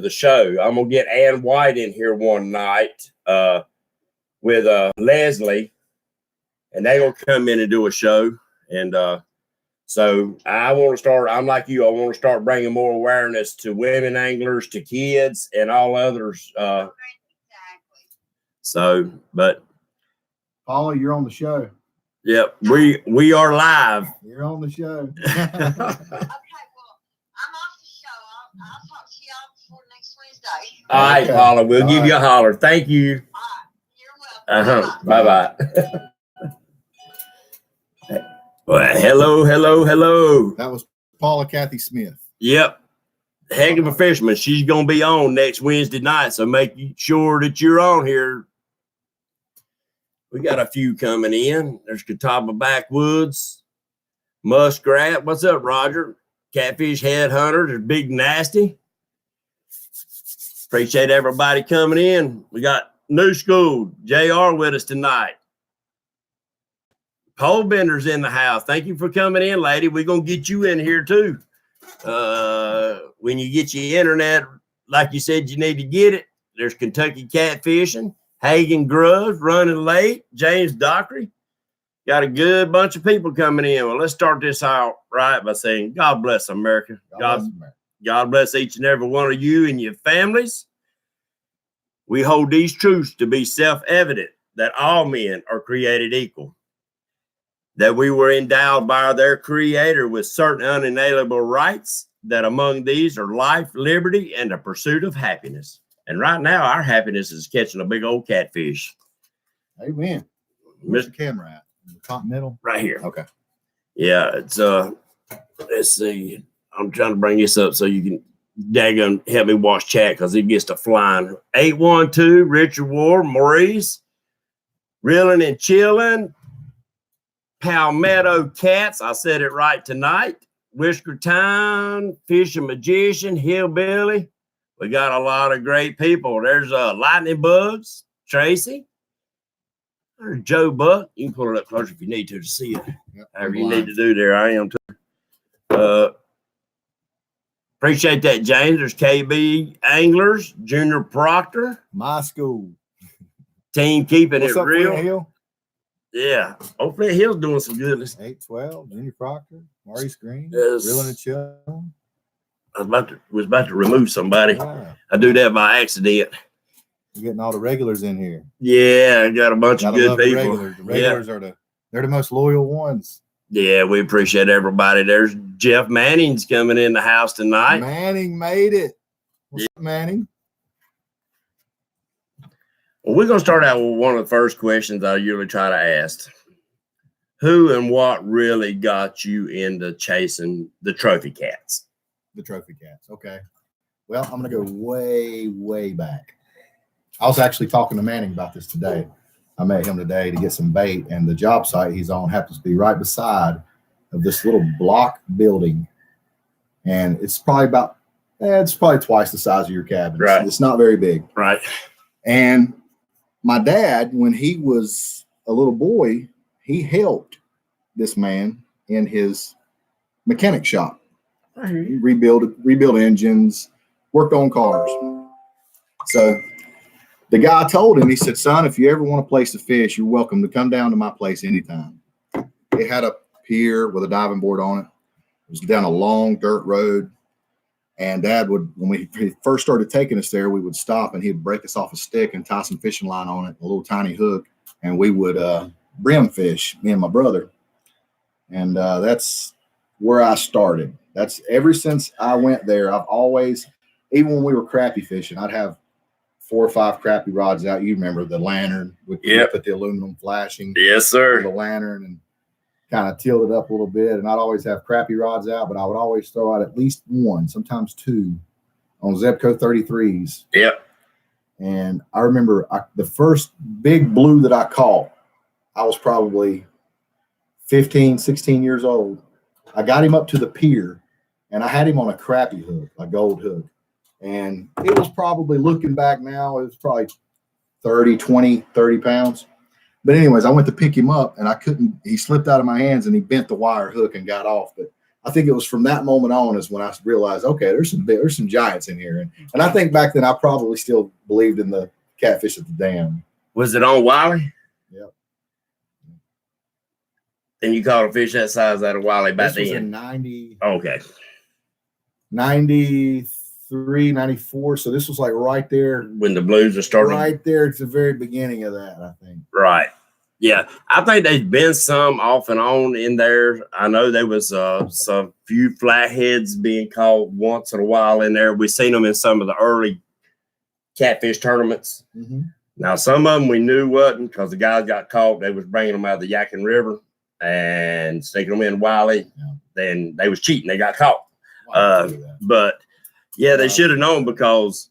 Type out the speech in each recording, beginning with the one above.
the show. I'm gonna get Ann White in here one night with Leslie, and they're gonna come in and do a show. And so I want to start. I'm like you. I want to start bringing more awareness to women anglers, to kids, and all others. Exactly. So, but Paula, you're on the show. Yep, we are live. You're on the show. Okay, well, I'm off the show. I'll talk to y'all before next Wednesday. All right, Paula, we'll give you a holler. Thank you. All right, you're welcome. Bye-bye. Well, hello. That was Paula Kathy Smith. Yep. Heck of a fisherman. She's going to be on next Wednesday night, so make sure that you're on here. We got a few coming in. There's Catawba Backwoods, Muskrat. What's up, Roger? Catfish Headhunter. There's Big Nasty. Appreciate everybody coming in. We got New School, JR with us tonight. Pole Bender's in the house. Thank you for coming in, lady. We're going to get you in here, too. When you get your internet, like you said, you need to get it. There's Kentucky Catfishing. Hagen Grubbs running late. James Dockery. Got a good bunch of people coming in. Well, let's start this out right by saying, God bless America. God bless each and every one of you and your families. We hold these truths to be self-evident, that all men are created equal, that we were endowed by their creator with certain unalienable rights, that among these are life, liberty, and the pursuit of happiness. And right now, our happiness is catching a big old catfish. Amen. Where's the camera at? The Continental? Right here. Okay. Yeah, it's let's see. I'm trying to bring this up so you can daggone help me watch chat because it gets to flying. 812, Richard Ward, Maurice, Reeling and Chilling, Palmetto Cats. I said it right tonight. Whisker Town, Fishing Magician, Hillbilly. We got a lot of great people. There's Lightning Bugs, Tracy. There's Joe Buck. You can pull it up closer if you need to see it. Yep, however you need to do there. I am too. Appreciate that, James. There's KB Anglers, Junior Proctor. My school. Team keeping What's it up, real. Flint Hill? Yeah. Hopefully Hill's doing some goodness. 812, Junior Proctor, Maurice Green, Yes. Reeling and Chilling. I was about to remove somebody. Wow. I do that by accident. You're getting all the regulars in here. Yeah, I got a bunch of good people. The regulars are they're the most loyal ones. Yeah, we appreciate everybody. There's Jeff Manning's coming in the house tonight. Manning made it. What's up, Manning? Well, we're going to start out with one of the first questions I usually try to ask. Who and what really got you into chasing the trophy cats? The trophy cats. Okay. Well, I'm going to go way, way back. I was actually talking to Manning about this today. I met him today to get some bait, and the job site he's on happens to be right beside of this little block building. And it's probably twice the size of your cabin. Right. It's not very big. Right. And my dad, when he was a little boy, he helped this man in his mechanic shop. He rebuild engines, worked on cars. So the guy told him, he said, son, if you ever want a place to fish, you're welcome to come down to my place anytime. It had a pier with a diving board on it. It was down a long dirt road. And Dad would, when we first started taking us there, we would stop and he'd break us off a stick and tie some fishing line on it, a little tiny hook. And we would brim fish, me and my brother. And that's where I started. That's ever since I went there, I've always, even when we were crappie fishing, I'd have 4 or 5 crappie rods out. You remember the lantern with put the aluminum flashing. Yes, sir. The lantern and kind of tilt it up a little bit. And I'd always have crappie rods out, but I would always throw out at least 1, sometimes 2 on Zebco 33s. Yep. And I remember the first big blue that I caught, I was probably 15, 16 years old. I got him up to the pier and I had him on a crappie hook, a gold hook. And it was probably, looking back now, it was probably 30 pounds. But anyways, I went to pick him up and I couldn't, he slipped out of my hands and he bent the wire hook and got off. But I think it was from that moment on is when I realized, okay, there's some giants in here, and I think back then I probably still believed in the catfish at the dam. Was it on Wiley? Yep. And you caught a fish that size out of Wiley back This was then? in 90. Okay. 93, 94. So this was like right there. When the blues are starting. Right there. It's the very beginning of that, I think. Right. Yeah. I think there's been some off and on in there. I know there was some few flatheads being caught once in a while in there. We've seen them in some of the early catfish tournaments. Mm-hmm. Now, some of them we knew wasn't because the guys got caught. They was bringing them out of the Yadkin River and sticking them in Wiley. Yeah. Then they was cheating. They got caught. Wow, But yeah, they should have known because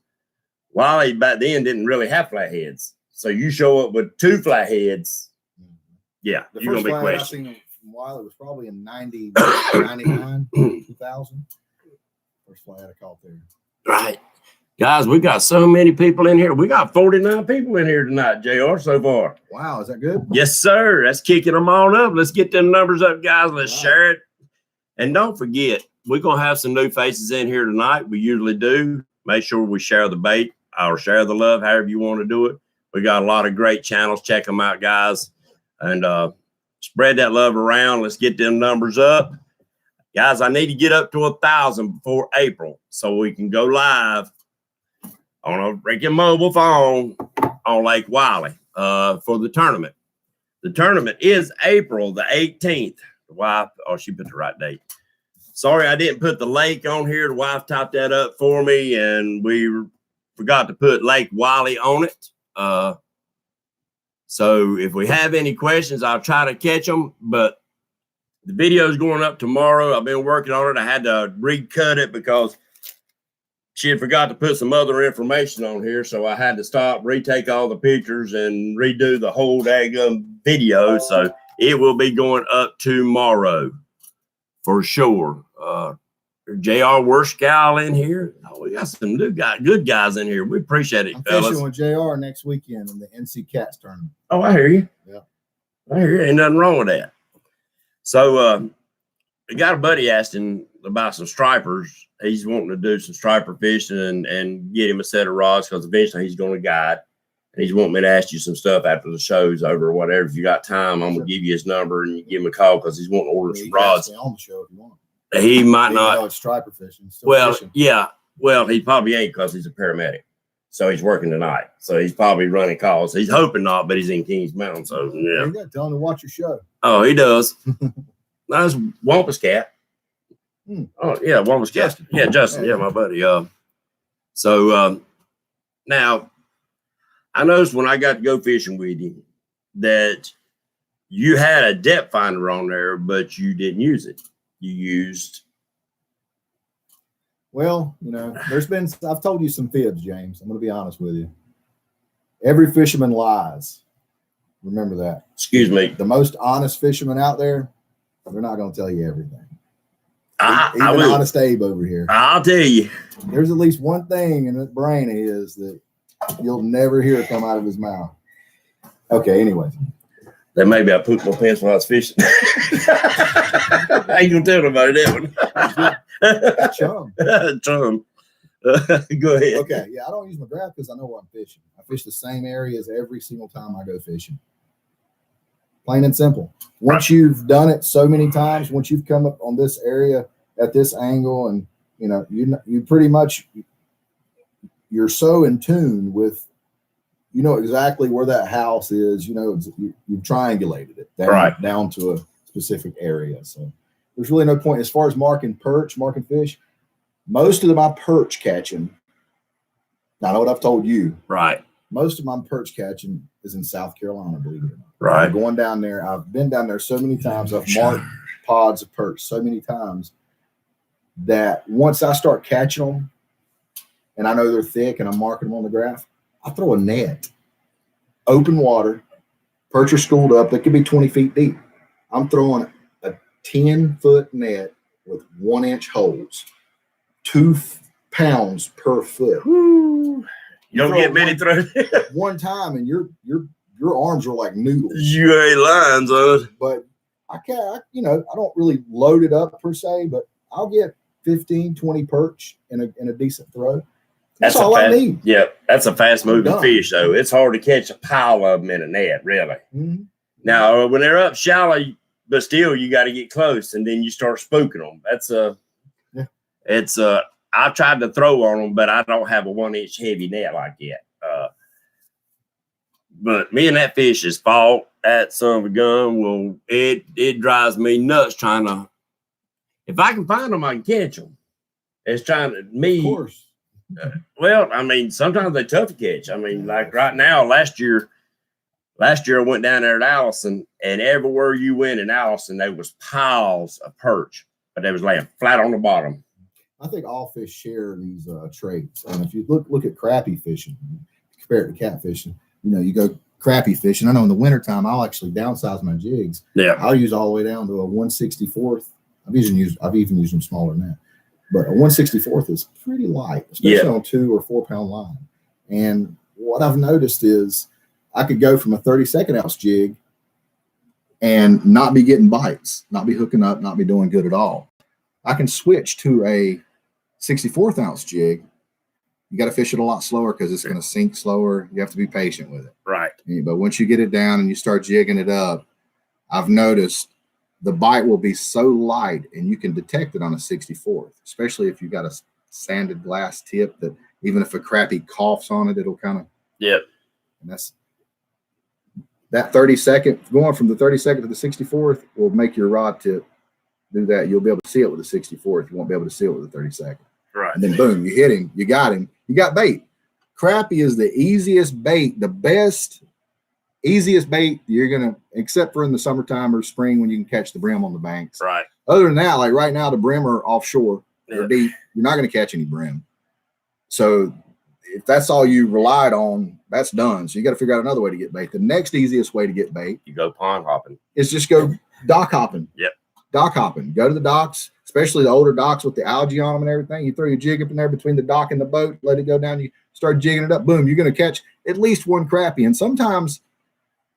Wiley back then didn't really have flatheads. So you show up with 2 flatheads, yeah, the you're first gonna be flathead I questioned. seen from Wiley was probably in 90, 99, 2000. First flathead I caught there. Right. Guys, we got so many people in here. We got 49 people in here tonight, JR, so far. Wow, is that good? Yes, sir. That's kicking them on up. Let's get them numbers up, guys. Let's Right. share it. And don't forget, we're going to have some new faces in here tonight. We usually do. Make sure we share the bait or share the love, however you want to do it. We got a lot of great channels. Check them out, guys. And spread that love around. Let's get them numbers up. Guys, I need to get up to 1,000 before April so we can go live on a freaking mobile phone on Lake Wiley for the tournament. The tournament is April the 18th. The wife, oh, she put the right date. Sorry, I didn't put the lake on here. The wife typed that up for me, and we forgot to put Lake Wiley on it. So if we have any questions, I'll try to catch them. But the video is going up tomorrow. I've been working on it. I had to recut it because she had forgot to put some other information on here. So I had to stop, retake all the pictures, and redo the whole daggum video. So it will be going up tomorrow for sure. JR Worst Gal in here. Oh, we got some new guys, good guys in here. We appreciate it, I'm fellas. fishing with JR next weekend in the NC Cats tournament. Oh, I hear you. Yeah. I hear you. Ain't nothing wrong with that. So we got a buddy asking about some stripers. He's wanting to do some striper fishing and get him a set of rods because eventually he's going to guide. And he's wanting me to ask you some stuff after the show's over or whatever. If you got time, I'm going to give you his number and you give him a call because he's wanting to order Yeah, some you can rods. stay on the show if you want. He might Even not. though it's striper fishing. Still Well, fishing. yeah. Well, he probably ain't because he's a paramedic. So he's working tonight. So he's probably running calls. He's hoping not, but he's in Kings Mountain. So, There yeah. you go. Tell him to watch your show. Oh, he does. That's Wampus Cat. Hmm. Oh, yeah, Wampus Cat. Justin. Yeah, Justin. Yeah, my buddy. So now, I noticed when I got to go fishing with you that you had a depth finder on there, but you didn't use it. You used. Well, I've told you some fibs, James. I'm going to be honest with you. Every fisherman lies. Remember that. Excuse me. The most honest fishermen out there, they're not going to tell you everything. I Even will. Honest Abe over here. I'll tell you. There's at least one thing in his brain of his that you'll never hear come out of his mouth. Okay, anyway. That maybe I pooped my pants while I was fishing. I ain't gonna tell nobody that one. Chum. Chum. Go ahead. Okay, yeah, I don't use my graph because I know where I'm fishing. I fish the same areas every single time I go fishing. Plain and simple. Once you've done it so many times, once you've come up on this area at this angle, and you pretty much you're so in tune with, you know exactly where that house is. You've triangulated it down to a specific area. So there's really no point as far as marking fish. Most of my perch catching, I know what I've told you. Right. Most of my perch catching is in South Carolina, believe it or not. Right. I'm going down there. I've been down there so many times. I've marked pods of perch so many times that once I start catching them and I know they're thick and I'm marking them on the graph, I throw a net, open water, perch are schooled up. They could be 20 feet deep. I'm throwing a 10-foot net with 1-inch holes, 2 pounds per foot. Woo. You don't throw get many throws. One time, and your arms are like noodles. You ain't lying, son. But I can't, I don't really load it up per se, but I'll get 15, 20 perch in a decent throw. That's all I need. Yeah, that's a fast moving done. fish, though. It's hard to catch a pile of them in a net, really. Mm-hmm. Now, when they're up shallow, but still, you got to get close, and then you start spooking them. I've tried to throw on them, but I don't have a 1-inch heavy net like that. But me and that fish is fought at son of a gun. Well, it drives me nuts trying to. If I can find them, I can catch them. It's trying to me. Of course. Well, I mean, sometimes they're tough to catch. I mean, like right now, last year I went down there at Allison, and everywhere you went in Allison, there was piles of perch, but they was laying flat on the bottom. I think all fish share these traits. And if you look at crappie fishing, compare it to catfishing, you go crappie fishing. I know in the wintertime, I'll actually downsize my jigs. Yeah. I'll use all the way down to a 1/64th. I've even used them smaller than that. But a 1/64th is pretty light, especially on 2 or 4 pound line. And what I've noticed is I could go from a 32nd ounce jig and not be getting bites, not be hooking up, not be doing good at all. I can switch to a 64th ounce jig. You got to fish it a lot slower because it's going to sink slower. You have to be patient with it. Right. But once you get it down and you start jigging it up, I've noticed the bite will be so light and you can detect it on a 64th, especially if you got a sanded glass tip that even if a crappie coughs on it, it'll kind of. Yep. And that's that 32nd, going from the 32nd to the 64th will make your rod tip do that. You'll be able to see it with the 64th. You won't be able to see it with the 32nd. Right. And then boom, you hit him. You got him. You got bait. Crappie is the easiest bait, the best, easiest bait you're going to, except for in the summertime or spring when you can catch the brim on the banks. Right. Other than that, like right now, the brim are offshore or deep. You're not going to catch any brim. So if that's all you relied on, that's done. So you got to figure out another way to get bait. The next easiest way to get bait, you go pond hopping, is just go dock hopping. Yep. Dock hopping. Go to the docks, especially the older docks with the algae on them and everything. You throw your jig up in there between the dock and the boat, let it go down. You start jigging it up. Boom, you're going to catch at least one crappie. And sometimes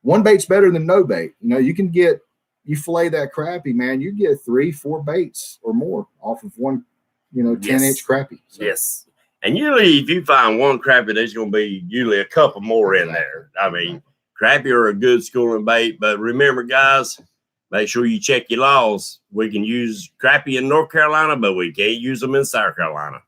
one bait's better than no bait. You can get, you fillet that crappie, man, you get 3-4 baits or more off of one, 10-inch crappie. So. Yes. And usually if you find one crappie, there's going to be usually a couple more in there. I mean, crappie are a good schooling bait, but remember, guys, make sure you check your laws. We can use crappie in North Carolina, but we can't use them in South Carolina.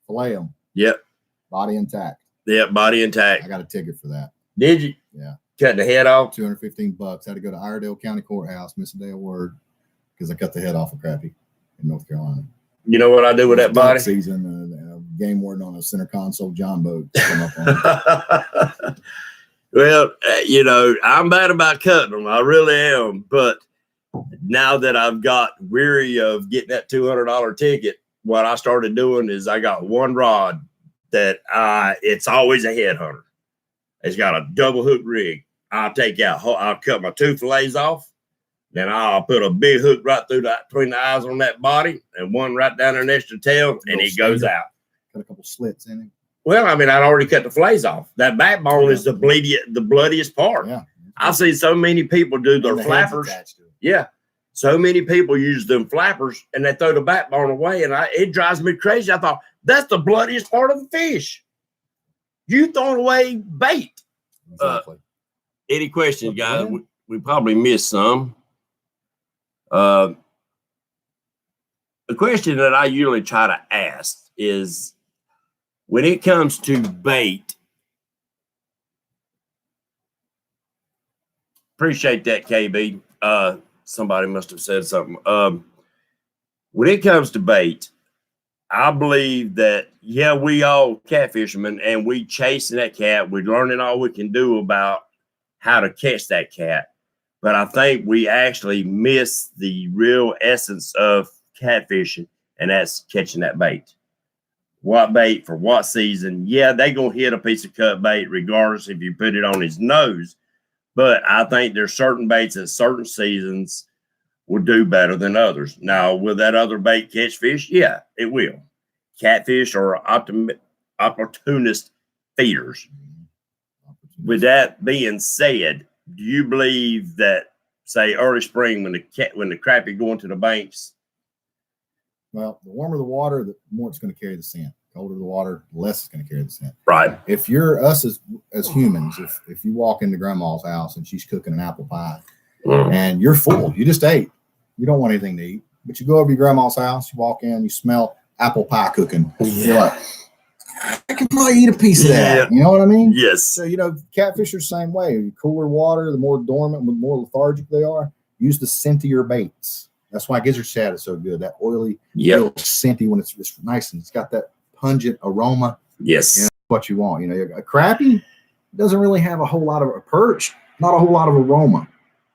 Fillet them. Yep. Body intact. Yep, body intact. I got a ticket for that. Did you? Yeah. Cut the head off? $215. Had to go to Iredell County Courthouse, miss a day of work, because I cut the head off a crappie in North Carolina. You know what I do with that body? Season, game warden on a center console John boat. Come up on Well, I'm bad about cutting them. I really am. But now that I've got weary of getting that $200 ticket, what I started doing is I got one rod that it's always a headhunter. It's got a double hook rig. I'll cut my 2 fillets off. Then I'll put a big hook right through between the eyes on that body and one right down there next to the tail, and it goes out. Got a couple slits in it. Well, I mean, I'd already cut the fillets off. That backbone is the bloodiest part. Yeah. I've seen so many people do their flappers. Yeah. So many people use them flappers and they throw the backbone away, and it drives me crazy. I thought, that's the bloodiest part of the fish. You throwing away bait. Exactly. Any questions, guys? We probably missed some. The question that I usually try to ask is, when it comes to bait, appreciate that, KB. Somebody must have said something. When it comes to bait, I believe that, we all catfishermen, and we chasing that cat. We're learning all we can do about how to catch that cat. But I think we actually miss the real essence of catfishing, and that's catching that bait. What bait for what season? Yeah, they going to hit a piece of cut bait regardless if you put it on his nose. But I think there's certain baits at certain seasons will do better than others. Now, will that other bait catch fish? Yeah, it will. Catfish are opportunist feeders. With that being said, do you believe that say early spring when the crappie going to the banks? Well, the warmer the water, the more it's going to carry the scent. Colder the water, the less it's going to carry the scent. Right. If you're us as humans, if you walk into grandma's house and she's cooking an apple pie and you're full, you just ate, you don't want anything to eat, but you go over to your grandma's house, you walk in, you smell apple pie cooking. You're like, I can probably eat a piece of that. You know what I mean? Yes. So, catfish are the same way. Cooler water, the more dormant, the more lethargic they are, use the scent of your baits. That's why gizzard shad is so good. That oily, little scenty when it's nice and it's got that pungent aroma. Yes. What you want. A crappie doesn't really have a whole lot of a perch, not a whole lot of aroma.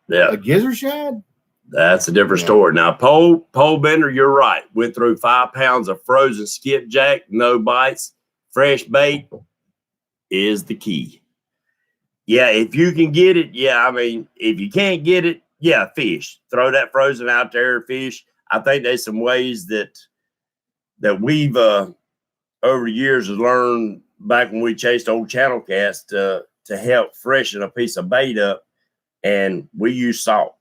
Yeah. A gizzard shad? That's a different story. Now, pole bender, you're right. Went through 5 pounds of frozen skipjack, no bites. Fresh bait is the key. Yeah, if you can get it, if you can't get it, fish. Throw that frozen out there, fish. I think there's some ways that we've over the years has learned back when we chased old channel cats to help freshen a piece of bait up, and we use salt.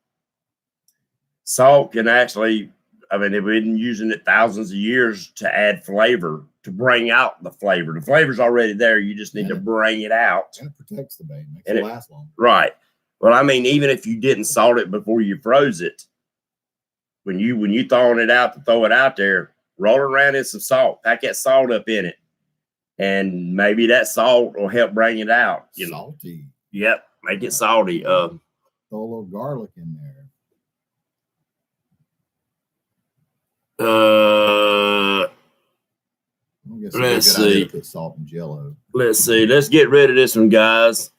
Salt can actually, they've been using it thousands of years to add flavor, to bring out the flavor. The flavor's already there. You just need to bring it out. And it protects the bait. Makes it last longer. Right. Well, even if you didn't salt it before you froze it, when you thawing it out to throw it out there, roll it around in some salt. Pack that salt up in it. And maybe that salt will help bring it out. Salty. Yep. Make it salty. Throw a little garlic in there. Let's see. Put salt and Jello. Let's see. Let's get rid of this one, guys.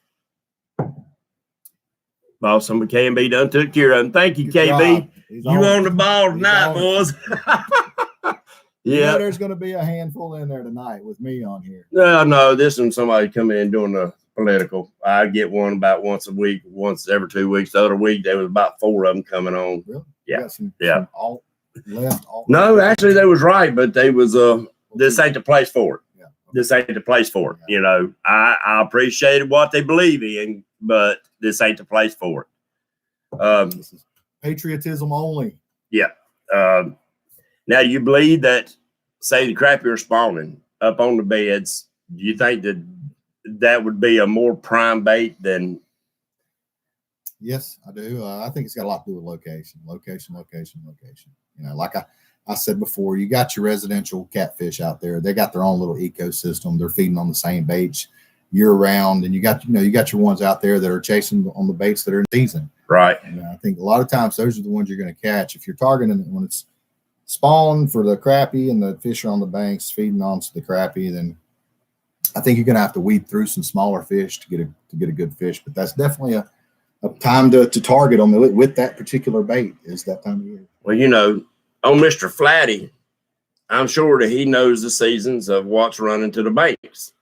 Boss, some can be done. Took care of him. Thank you, KB. You on the ball tonight, boys. Yeah, there's going to be a handful in there tonight with me on here. No, this one somebody coming in doing the political. I get one about once a week, once every 2 weeks. The other week there was about 4 of them coming on. Really? Yeah, some alt left. No, actually they was right, but they was this ain't the place for it. Yeah. Okay. This ain't the place for it. Yeah. I appreciated what they believe in, but this ain't the place for it. This is patriotism only. Yeah. Now, you believe that, say, the crappie are spawning up on the beds. Do you think that would be a more prime bait than? Yes, I do. I think it's got a lot to do with location. Like I said before, you got your residential catfish out there. They got their own little ecosystem. They're feeding on the same baits year round, and you got your ones out there that are chasing on the baits that are in season. Right. I think a lot of times those are the ones you're going to catch. If you're targeting when it's spawn for the crappie and the fish are on the banks feeding on to the crappie, then I think you're going to have to weed through some smaller fish to get a good fish. But that's definitely a time to target them with that particular bait is that time of year. Well, on Mr. Flatty, I'm sure that he knows the seasons of what's running to the banks.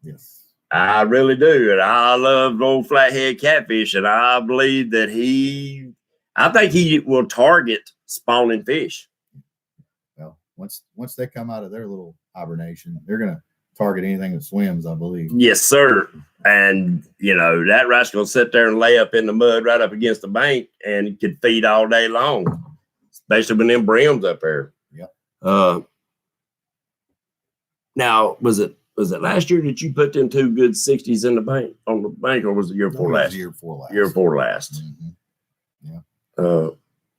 Yes. I really do. And I love old flathead catfish. And I believe that I think he will target spawning fish. Well, once they come out of their little hibernation, they're going to target anything that swims, I believe. Yes, sir. And, that rat's going to sit there and lay up in the mud right up against the bank and could feed all day long, especially when them brims up there. Yep. Now, was it last year that you put them 2 good 60s in the bank on the bank, or was it year before last? Year before last. Year before last. Mm-hmm. Yeah.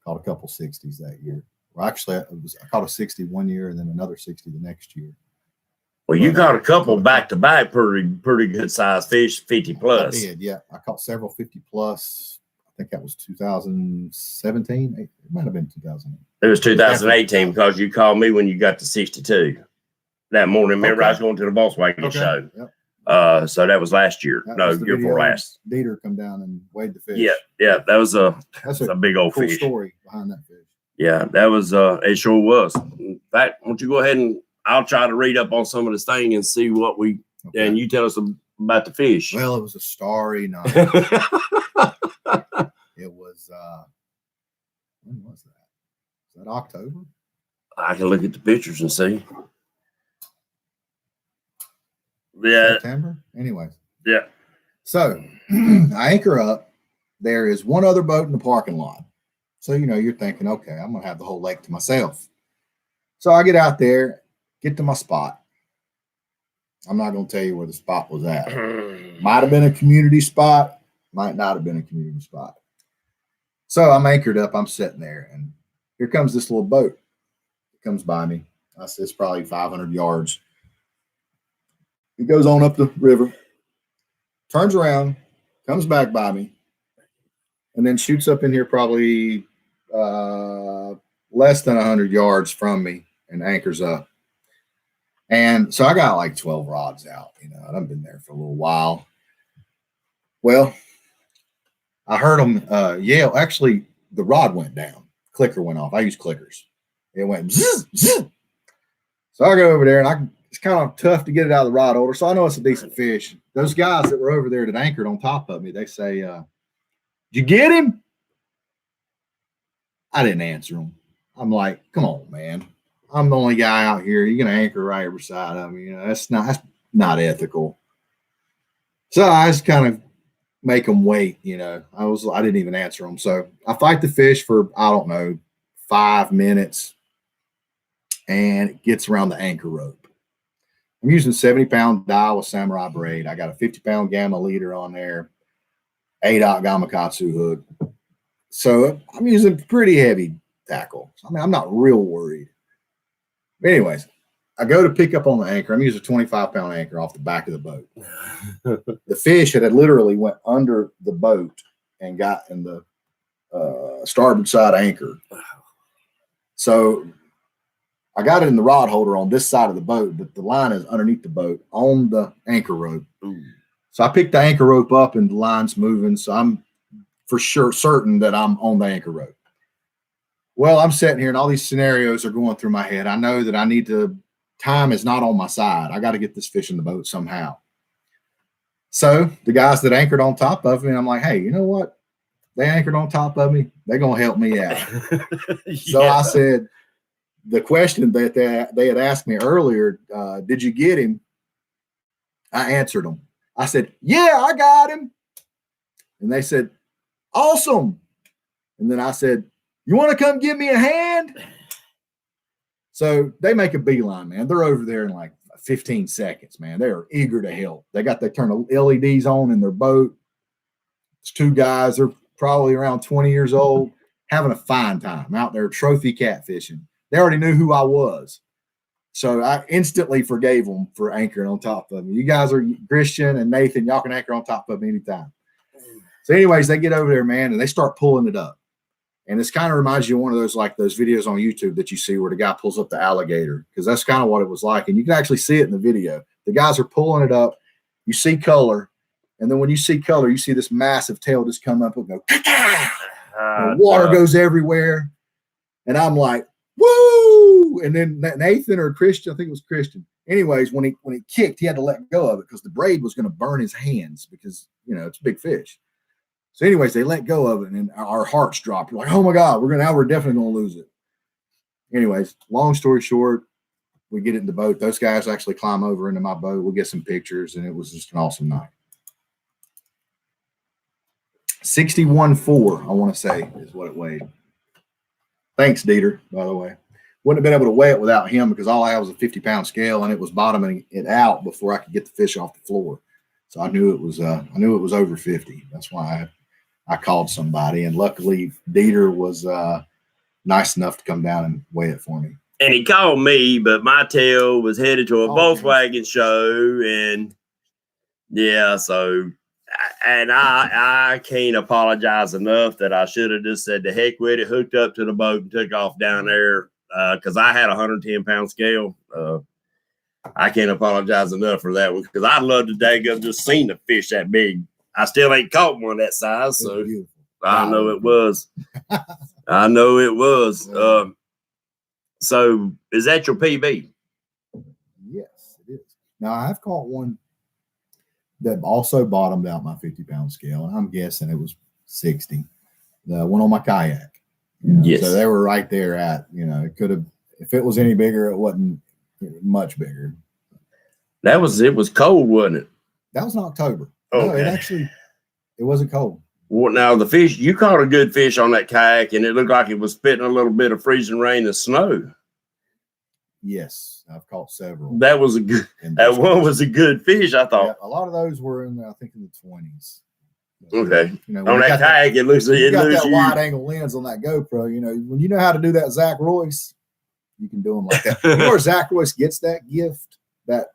Caught a couple 60s that year. Well, actually, I caught a 60 one year and then another 60 the next year. Well, you caught a couple back to back, pretty good sized fish, 50 plus. I did, yeah. I caught several 50 plus. I think that was 2017. It might have been 2008. It was 2018 because you called me when you got to 62 that morning. Remember, I was going to the Volkswagen show. Yep. So that was last year. Year before last. Dieter come down and weighed the fish. Yeah. That was that's a big old cool fish. Story behind that fish. Yeah, that was it sure was. In fact, why don't you go ahead and I'll try to read up on some of this thing and see what and you tell us about the fish. Well, it was a starry night. It was when was that? Was that October? I can look at the pictures and see. Yeah. September? Anyways. Yeah. So I anchor up there is one other boat in the parking lot. So, you're thinking, okay, I'm going to have the whole lake to myself. So I get out there, get to my spot. I'm not going to tell you where the spot was at. Might have been a community spot, might not have been a community spot. So I'm anchored up, I'm sitting there, and here comes this little boat. It comes by me. I said, it's probably 500 yards. It goes on up the river, turns around, comes back by me, and then shoots up in here probably less than 100 yards from me and anchors up. And so I got like 12 rods out, and I've been there for a little while. Well, I heard them yell. Actually, the rod went down. Clicker went off. I use clickers. It went zzz, zzz. So I go over there, and it's kind of tough to get it out of the rod holder. So I know it's a decent fish. Those guys that were over there that anchored on top of me, they say, did you get him? I didn't answer them. I'm like, come on, man. I'm the only guy out here. You're going to anchor right beside of me. That's not ethical. So I just kind of make them wait. I didn't even answer them. So I fight the fish for, I don't know, 5 minutes, and it gets around the anchor rope. I'm using 70-pound dial with samurai braid. I got a 50-pound gamma leader on there, 8-aught Gamakatsu hook. So I'm using pretty heavy tackle. I mean, I'm not real worried. But anyways, I go to pick up on the anchor. I'm using a 25-pound anchor off the back of the boat. The fish had literally went under the boat and got in the starboard side anchor. So I got it in the rod holder on this side of the boat, but the line is underneath the boat on the anchor rope. So I picked the anchor rope up and the line's moving. So I'm for sure certain that I'm on the anchor rope. Well, I'm sitting here and all these scenarios are going through my head. I know that time is not on my side. I got to get this fish in the boat somehow. So the guys that anchored on top of me, I'm like, hey, you know what? They anchored on top of me. They're going to help me out. Yeah. So I said, the question that they had asked me earlier, did you get him? I answered them. I said, yeah, I got him. And they said, awesome. And then I said, you want to come give me a hand? So they make a beeline, man. They're over there in like 15 seconds, man. They are eager to help. They turn the LEDs on in their boat. It's 2 guys. They're probably around 20 years old, having a fine time out there trophy catfishing. They already knew who I was. So I instantly forgave them for anchoring on top of me. You guys are Christian and Nathan. Y'all can anchor on top of me anytime. So anyways, they get over there, man, and they start pulling it up. And this kind of reminds you of one of those videos on YouTube that you see where the guy pulls up the alligator, because that's kind of what it was like. And you can actually see it in the video. The guys are pulling it up. You see color. And then when you see color, you see this massive tail just come up and go, the water goes everywhere. And I'm like, woo! And then Nathan or Christian, I think it was Christian. Anyways, when he kicked, he had to let go of it because the braid was going to burn his hands because, it's a big fish. So anyways, they let go of it, and our hearts dropped. We're like, oh my God, we're definitely going to lose it. Anyways, long story short, we get it in the boat. Those guys actually climb over into my boat. We'll get some pictures, and it was just an awesome night. 61.4, I want to say, is what it weighed. Thanks, Dieter, by the way. Wouldn't have been able to weigh it without him because all I had was a 50-pound scale, and it was bottoming it out before I could get the fish off the floor. So I knew it was over 50. That's why I called somebody, and luckily Dieter was nice enough to come down and weigh it for me. And he called me, but my tail was headed to a Volkswagen show, and yeah, so I can't apologize enough that I should have just said the heck with it, hooked up to the boat, and took off down there because I had a 110-pound scale. I can't apologize enough for that one because I'd love to daggum just seen a fish that big. I still ain't caught one that size, so I know it was. I know it was. So is that your PB? Yes, it is. Now I have caught one that also bottomed out my 50-pound scale, and I'm guessing it was 60. The one on my kayak. Yes. So they were right there at, it could have, if it was any bigger, it wasn't much bigger. It was cold, wasn't it? That was in October. Okay. No, it wasn't cold. What now? The fish you caught a good fish on that kayak, and it looked like it was spitting a little bit of freezing rain and snow. Yes, I've caught several. That was a good. That one was a good fish. I thought. Yeah, a lot of those were in, I think, in the 20s. Okay. You know, On that kayak, it looks. you It got looks that huge. wide angle lens on that GoPro. You know, when you know how to do that, Zach Royce, you can do them like that. You know where Zach Royce gets that gift? That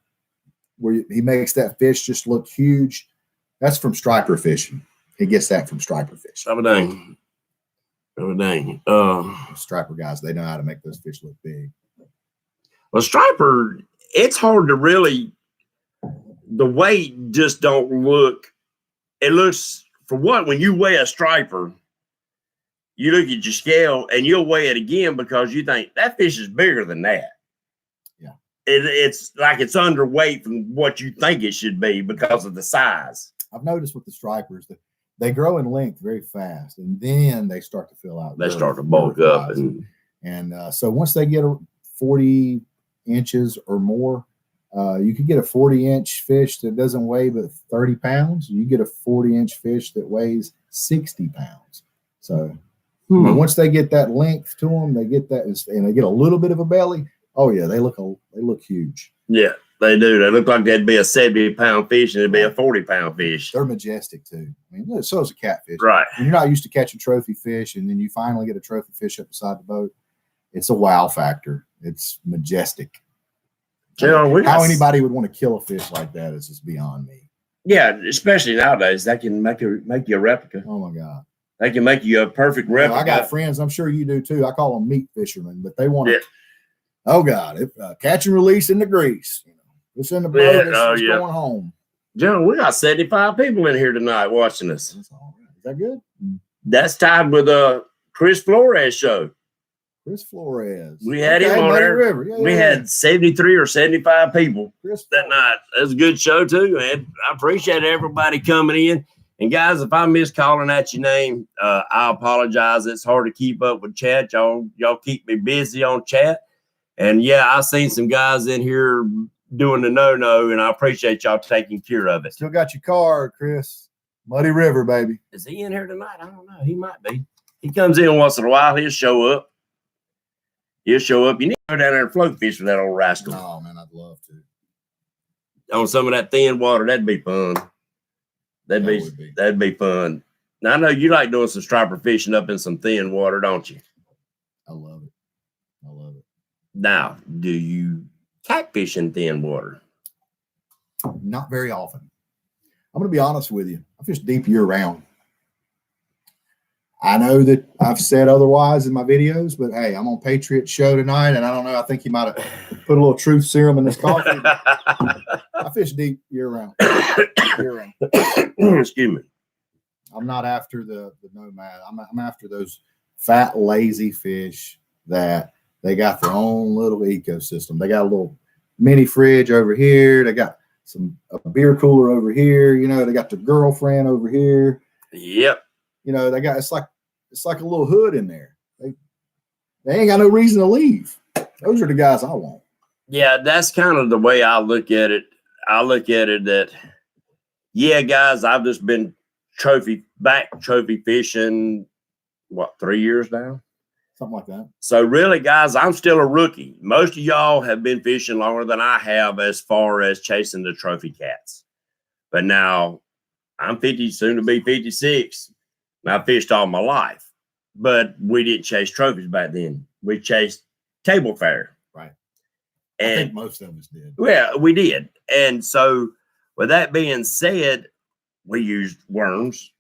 where he makes that fish just look huge. That's from striper fishing. He gets that from striper fishing. Oh dang. Oh dang. Striper guys, they know how to make those fish look big. Well, striper, it's hard to really. The weight just don't look. It looks for what when you weigh a striper, you look at your scale and you'll weigh it again because you think that fish is bigger than that. Yeah, it's like it's underweight from what you think it should be because of the size. I've noticed with the stripers that they grow in length very fast, and then they start to fill out. They start to bulk up, and so once they get 40 inches or more, you could get a 40-inch fish that doesn't weigh but 30 pounds. You get a 40-inch fish that weighs 60 pounds. So once they get that length to them, they get that, and they get a little bit of a belly. Oh yeah, they look huge. Yeah, they do. They look like that'd be a 70-pound fish and it'd be a 40-pound fish. They're majestic too. I mean, so is a catfish. Right. When you're not used to catching trophy fish, and then you finally get a trophy fish up beside the boat, it's a wow factor. It's majestic. How anybody would want to kill a fish like that is just beyond me. Yeah, especially nowadays, that can make you a replica. Oh my God. They can make you a perfect replica. I got friends, I'm sure you do too. I call them meat fishermen, but they want to. Oh God, catch and release in the grease. You know, it's in the boat. It's going home. John, we got 75 people in here tonight watching us. That's all right. Is that good? That's tied with Chris Flores show. Chris Flores. We had him on there. Yeah, we had 73 or 75 people Chris that night. That was a good show too, man. I appreciate everybody coming in. And guys, if I miss calling out your name, I apologize. It's hard to keep up with chat. Y'all keep me busy on chat. And yeah, I seen some guys in here doing the no-no, and I appreciate y'all taking care of it. Still got your card, Chris. Muddy River, baby. Is he in here tonight? I don't know. He might be. He comes in once in a while. He'll show up. You need to go down there and float fish with that old rascal. Oh, man, I'd love to. On some of that thin water, that'd be fun. That'd be fun. Now, I know you like doing some striper fishing up in some thin water, don't you? I love it. I love it. Now, do you catfish in thin water? Not very often. I'm going to be honest with you. I fish deep year round. I know that I've said otherwise in my videos, but hey, I'm on Patriot Show tonight, and I don't know. I think he might have put a little truth serum in his coffee. I fish deep year round. Excuse me. I'm not after the nomad. I'm after those fat, lazy fish that they got their own little ecosystem. They got a little mini fridge over here. They got a beer cooler over here. You know, they got their girlfriend over here. Yep. You know, they got it's like a little hood in there. They ain't got no reason to leave. Those are the guys I want. Yeah, that's kind of the way I look at it. I look at it that, yeah, guys, I've just been trophy fishing, 3 years now? Something like that. So really, guys, I'm still a rookie. Most of y'all have been fishing longer than I have as far as chasing the trophy cats. But now I'm 50, soon to be 56. And I fished all my life. But we didn't chase trophies back then. We chased table fare. Right. And I think most of us did. Well, we did. And so with that being said, we used worms.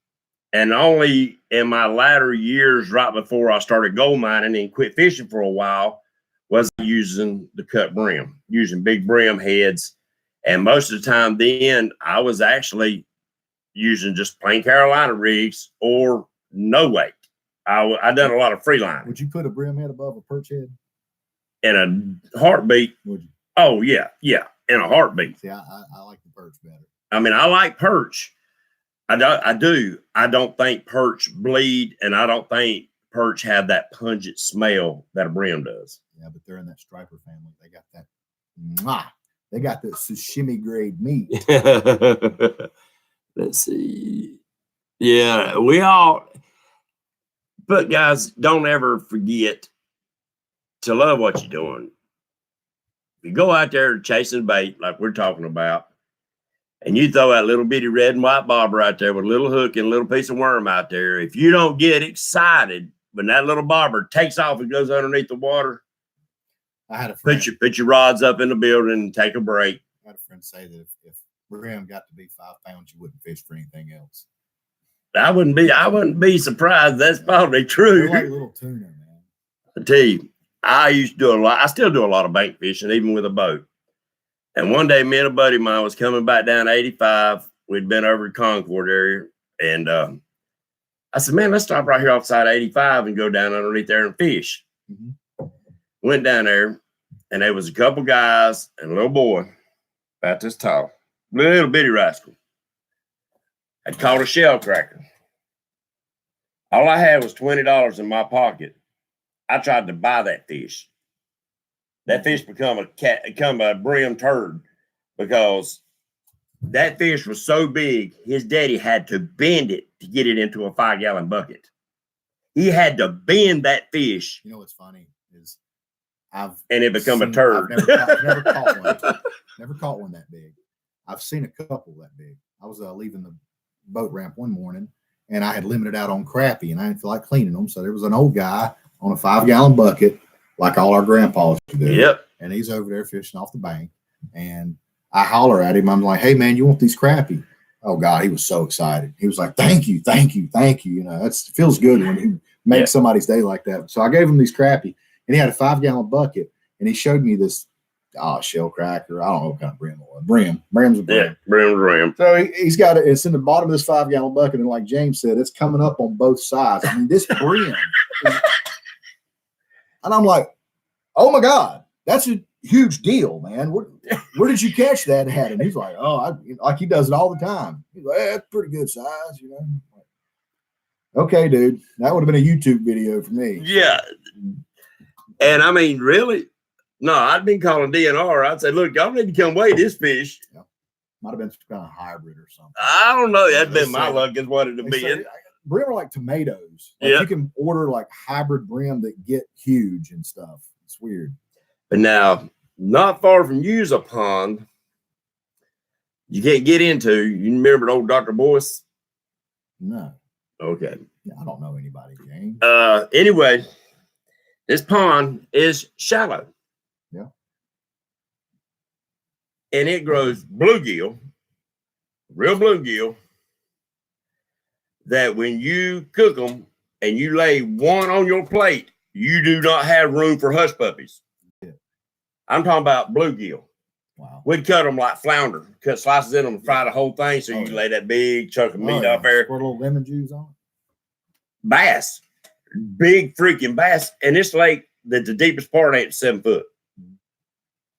And only in my latter years, right before I started gold mining and quit fishing for a while, was using the cut brim, using big brim heads. And most of the time then, I was actually using just plain Carolina rigs or no weight. I done a lot of free line. Would you put a brim head above a perch head? In a heartbeat. Would you? Oh, yeah. In a heartbeat. See, I like the perch better. I mean, I like perch. I do. I don't think perch bleed, and I don't think perch have that pungent smell that a brim does. Yeah, but they're in that striper family. They got that. They got the sashimi grade meat. Let's see. Yeah, we all. But guys, don't ever forget to love what you're doing. If you go out there chasing bait like we're talking about, and you throw that little bitty red and white bobber out there with a little hook and a little piece of worm out there, if you don't get excited when that little bobber takes off and goes underneath the water, I had a friend. put your rods up in the building and take a break. I had a friend say that if brim got to be 5 pounds, you wouldn't fish for anything else. I wouldn't be surprised. That's probably true. They're like little tuna, man. I tell you, I used to do a lot. I still do a lot of bank fishing, even with a boat. And one day, me and a buddy of mine was coming back down 85. We'd been over the Concord area. And I said, man, let's stop right here offside 85 and go down underneath there and fish. Mm-hmm. Went down there, and there was a couple guys and a little boy about this tall, little bitty rascal. I'd caught a shell cracker. All I had was $20 in my pocket. I tried to buy that fish. That fish become a brim turd because that fish was so big, his daddy had to bend it to get it into a 5-gallon bucket. He had to bend that fish. You know what's funny is and it become a turd. I've never caught one. Never caught one that big. I've seen a couple that big. I was leaving the boat ramp one morning, and I had limited out on crappie, and I didn't feel like cleaning them. So there was an old guy on a 5-gallon bucket, like all our grandpas do. Yep. And he's over there fishing off the bank, and I holler at him. I'm like, "Hey, man, you want these crappie?" Oh God, he was so excited. He was like, "Thank you, thank you, thank you." You know, it feels good when you make somebody's day like that. So I gave him these crappie, and he had a 5-gallon bucket, and he showed me this shell cracker. I don't know what kind of brim it was. Brim's a brim. Yeah, brim. So he's got it. It's in the bottom of this 5-gallon bucket, and like James said, it's coming up on both sides. I mean, this brim. And I'm like, oh my God, that's a huge deal, man. Where did you catch that at? And he's like, like he does it all the time. He's like, that's pretty good size, you know. Okay, dude, that would have been a YouTube video for me. Yeah. And I mean, really? No, I'd been calling DNR. I'd say, look, y'all need to come weigh this fish. Yeah. Might have been some kind of hybrid or something. I don't know. That'd been my luck is what it'd be. Brim are like tomatoes. Like you can order like hybrid brim that get huge and stuff. It's weird. But now, not far from User Pond, you can't get into. You remember old Dr. Boyce? No. Okay. Yeah, I don't know anybody, James. Anyway, this pond is shallow. Yeah. And it grows bluegill, real bluegill, that when you cook them and you lay one on your plate, you do not have room for hush puppies. Yeah. I'm talking about bluegill. Wow. We'd cut them like flounder, cut slices in them and fry the whole thing so you can lay that big chunk of meat out there. Pour a little lemon juice on it. Bass, big freaking bass. And this lake, the deepest part ain't 7 foot.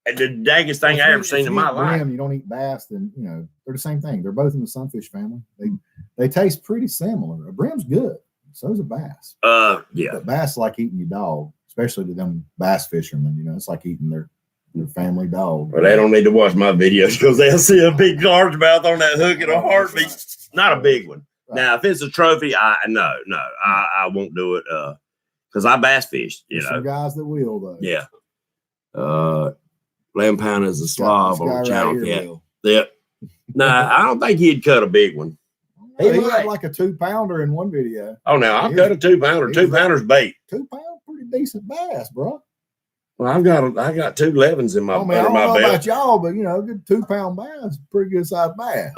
And the daggest thing I ever seen in my life. You don't eat bass, then you know they're the same thing. They're both in the sunfish family. They taste pretty similar. A brim's good, so is a bass. Yeah. But bass like eating your dog, especially to them bass fishermen. You know, it's like eating their family dog. Well, they don't need to watch my videos because they'll see a big largemouth on that hook in a heartbeat. Right. Not a big one. Right. Now, if it's a trophy, I won't do it because I bass fish. You know, some guys that will though. Yeah. Lamb pound is a slob or a channel cat. Yeah. Nah, I don't think he'd cut a big one. He had like a 2-pounder in one video. Oh, no, I'll cut a 2-pounder. 2-pounder's bait. 2-pound, pretty decent bass, bro. Well, I got 2 11s in my I don't know about y'all, but you know, good 2-pound bass, pretty good sized bass.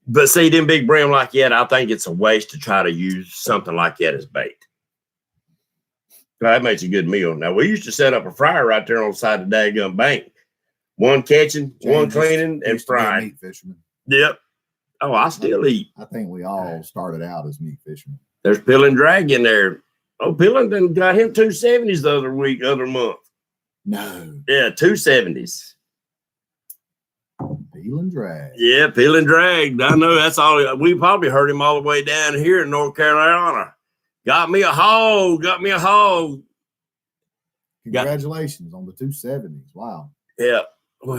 But see, them big brim like that, I think it's a waste to try to use something like that as bait. That makes a good meal. Now, we used to set up a fryer right there on the side of the daggum bank. One catching, one cleaning, and frying. Meat fisherman. Yep. Oh, I still eat. I think we all started out as meat fishermen. There's Pill and Drag in there. Oh, Pillington got him 270s the other month. No. Yeah, 270s. Peel and Drag. Yeah, Peel and Drag. I know that's all. We probably heard him all the way down here in North Carolina. Got me a hog. Congratulations on the 270s. Wow. Yeah. Well,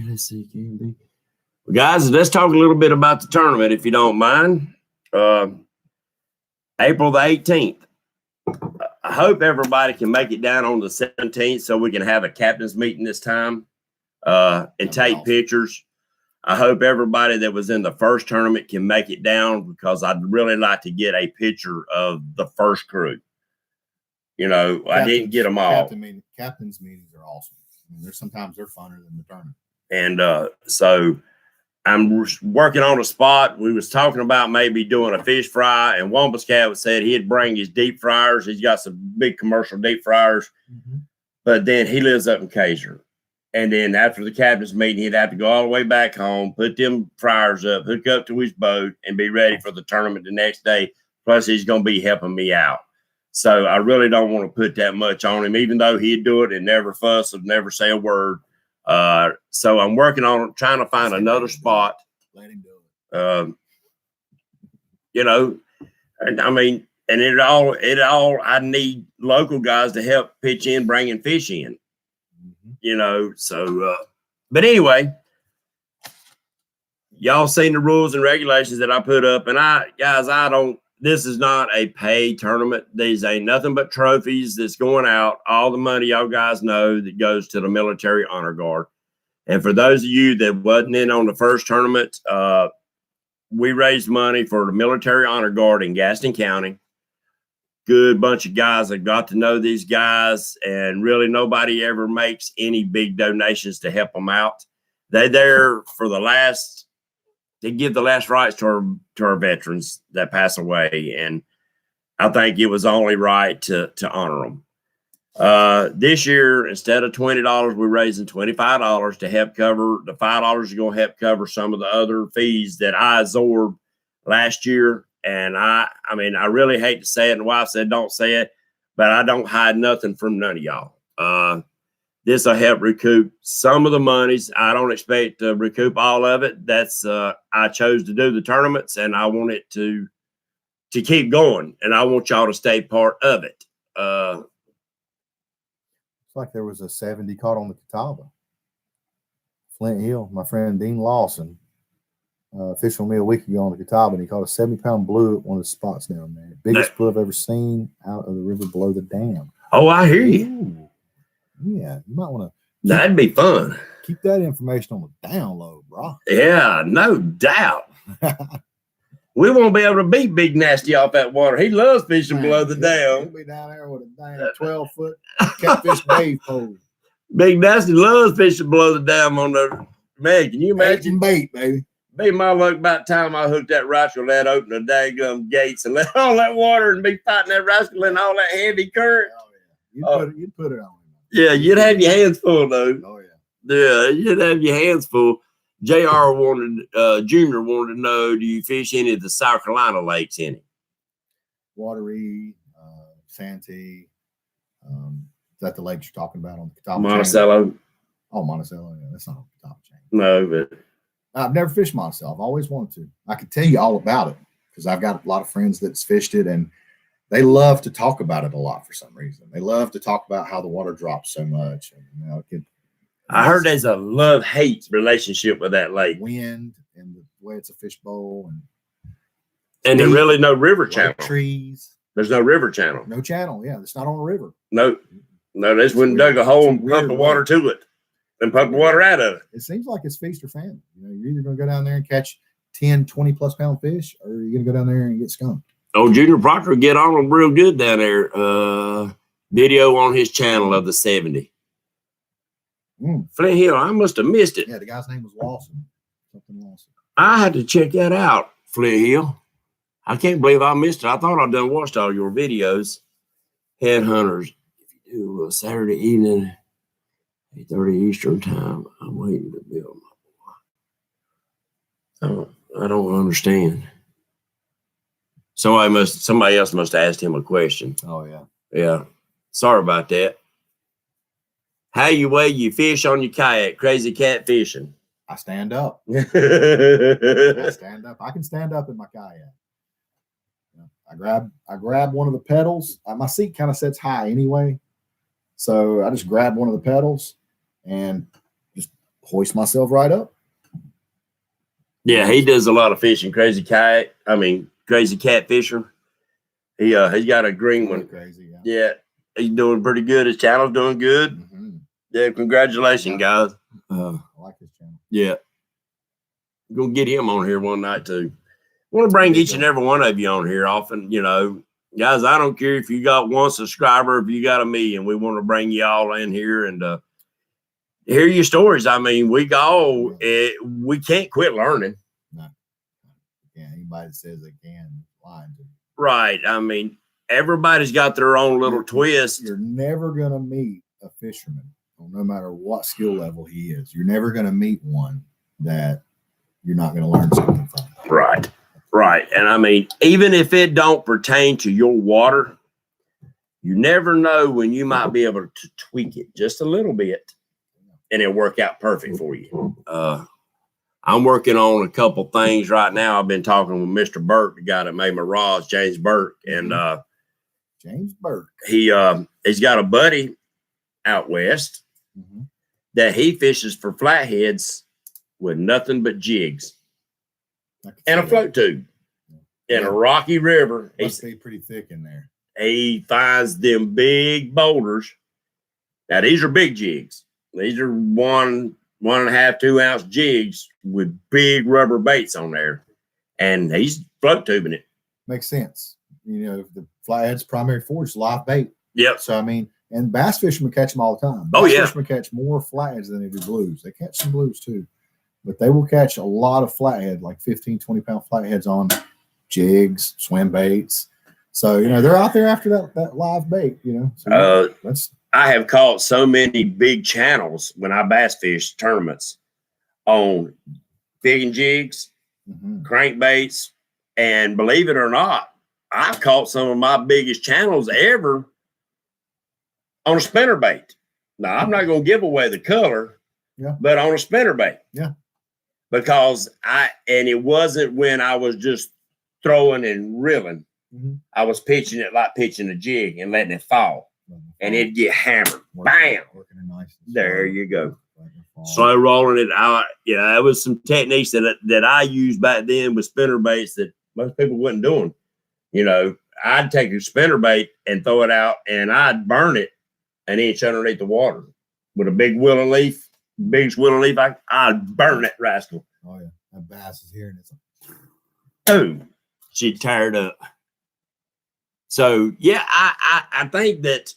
let's see, Guys, let's talk a little bit about the tournament, if you don't mind. April the 18th. I hope everybody can make it down on the 17th so we can have a captain's meeting this time and take pictures. I hope everybody that was in the first tournament can make it down because I'd really like to get a picture of the first crew. You know, I didn't get them all. Captain's meetings are awesome. I mean, sometimes they're funner than the tournament. And so I'm working on a spot. We was talking about maybe doing a fish fry, and Wombus Cat said he'd bring his deep fryers. He's got some big commercial deep fryers, but then he lives up in Kaiser. And then after the captain's meeting, he'd have to go all the way back home, put them fryers up, hook up to his boat, and be ready for the tournament the next day. Plus, he's going to be helping me out. So I really don't want to put that much on him, even though he'd do it and never fuss and never say a word. So I'm working on trying to find another spot. Let him do it. You know, and I mean, and it all, I need local guys to help pitch in, bringing fish in. You know, so, but anyway, y'all seen the rules and regulations that I put up, and this is not a paid tournament. These ain't nothing but trophies that's going out. All the money y'all guys know that goes to the Military Honor Guard. And for those of you that wasn't in on the first tournament, we raised money for the Military Honor Guard in Gaston County. Good bunch of guys that got to know these guys, and really nobody ever makes any big donations to help them out. They're there for to give the last rites to our veterans that pass away. And I think it was only right to honor them. This year, instead of $20, we're raising $25 to help cover the $5 is going to help cover some of the other fees that I absorbed last year. And I mean, I really hate to say it, and the wife said, don't say it, but I don't hide nothing from none of y'all. This will help recoup some of the monies. I don't expect to recoup all of it. That's I chose to do the tournaments, and I want it to keep going, and I want y'all to stay part of it. It's like there was a 70 caught on the Catawba. Flint Hill, my friend Dean Lawson, fished with me a week ago on the Catawba, and he caught a 70-pound blue at one of the spots down there. Biggest blue I've ever seen out of the river below the dam. Oh, I hear you. Ooh. Yeah, you might want to. That'd be fun. Keep that information on the down low, bro. Yeah, no doubt. We won't be able to beat Big Nasty off that water. He loves fishing below the dam. He'll be down there with a damn 12-foot catfish wave pole. Big Nasty loves fishing below the dam on the man. Can you imagine? Bait, baby. Be my luck about time I hooked that rascal that opened the daggum gates and let all that water and be fighting that rascal in all that heavy current. Oh, yeah. You'd put it on. Yeah, you'd have your hands full, though. Oh, yeah. Yeah, you'd have your hands full. Junior wanted to know, do you fish any of the South Carolina lakes any? Watery, Santee. Is that the lakes you're talking about on the Catawba Monticello. chain? Oh, Monticello. Yeah, that's not on the Catawba chain. No, but I've never fished Monticello. I've always wanted to. I could tell you all about it because I've got a lot of friends that's fished it, and they love to talk about it a lot for some reason. They love to talk about how the water drops so much. And, I heard there's a love-hate relationship with that lake. Wind and the way it's a fishbowl. And there's really no river channel. Trees. There's no river channel. No channel, yeah. It's not on a river. No, they just went and dug a hole and pumped the water to it and pumped the water out of it. It seems like it's feast or famine. You're either going to go down there and catch 10, 20-plus pound fish, or you're going to go down there and get skunked. Oh, Junior Proctor get on them real good down there. Video on his channel of the 70. Flint Hill, I must have missed it. Yeah, the guy's name was Lawson. Something Lawson. I had to check that out, Flint Hill. I can't believe I missed it. I thought I'd done watched all your videos. Headhunters. If you do a Saturday evening, 8:30 Eastern time, I'm waiting to build my boy. I don't understand. Somebody else must have asked him a question. Oh, yeah. Yeah. Sorry about that. How you weigh your fish on your kayak? Crazy cat fishing. I stand up. I I stand up. I can stand up in my kayak. I grab one of the pedals. My seat kind of sits high anyway. So I just grab one of the pedals and just hoist myself right up. Yeah, he does a lot of fishing. Crazy catfisher. He's got a green one. Crazy. Yeah. Yeah, he's doing pretty good. His channel's doing good. Mhm. Yeah, congratulations, guys. I like his channel. Yeah, gonna get him on here one night too. Want to bring each and every one of you on here often. You know, guys, I don't care if you got 1 subscriber, if you got 1,000,000. We want to bring you all in here and hear your stories. I mean, we can't quit learning. No. Yeah, anybody that says they can lying to you. Right. I mean, everybody's got their own little twist. You're never gonna meet a fisherman, no matter what skill level he is. You're never gonna meet one that you're not gonna learn something from. Right. Right. And I mean, even if it don't pertain to your water, you never know when you might be able to tweak it just a little bit and it'll work out perfect for you. I'm working on a couple things right now. I've been talking with Mr. Burke, the guy that made my rods, James Burke, and James Burke. He's got a buddy out west Mm-hmm. that he fishes for flatheads with nothing but jigs and a float tube in a rocky river. Must be pretty thick in there. He finds them big boulders. Now these are big jigs. These are 1.5, 2 ounce jigs with big rubber baits on there, and he's float tubing it. Makes sense. You know, the flathead's primary forage is live bait. Yep. So I mean, and bass fishermen catch them all the time. Oh, Bass yeah. fishermen catch more flatheads than they do blues. They catch some blues too, but they will catch a lot of flathead, like 15, 20-pound flatheads on jigs, swim baits. So you know they're out there after that live bait. You know, so that's. I have caught so many big channels when I bass fish tournaments on fishing jigs, crankbaits, and believe it or not, I've caught some of my biggest channels ever on a spinnerbait. Now, I'm not going to give away the color, but on a spinnerbait. Yeah. Because it wasn't when I was just throwing and reeling. I was pitching it like pitching a jig and letting it fall. And it'd get hammered. Bam! There you go. Slow rolling it out. Yeah, that was some techniques that I used back then with spinner baits that most people wasn't doing. You know, I'd take a spinner bait and throw it out, and I'd burn it an inch underneath the water with a big willow leaf. I'd burn that rascal. Oh yeah, that bass is here, and it's. Oh, she tired up. So yeah, I think that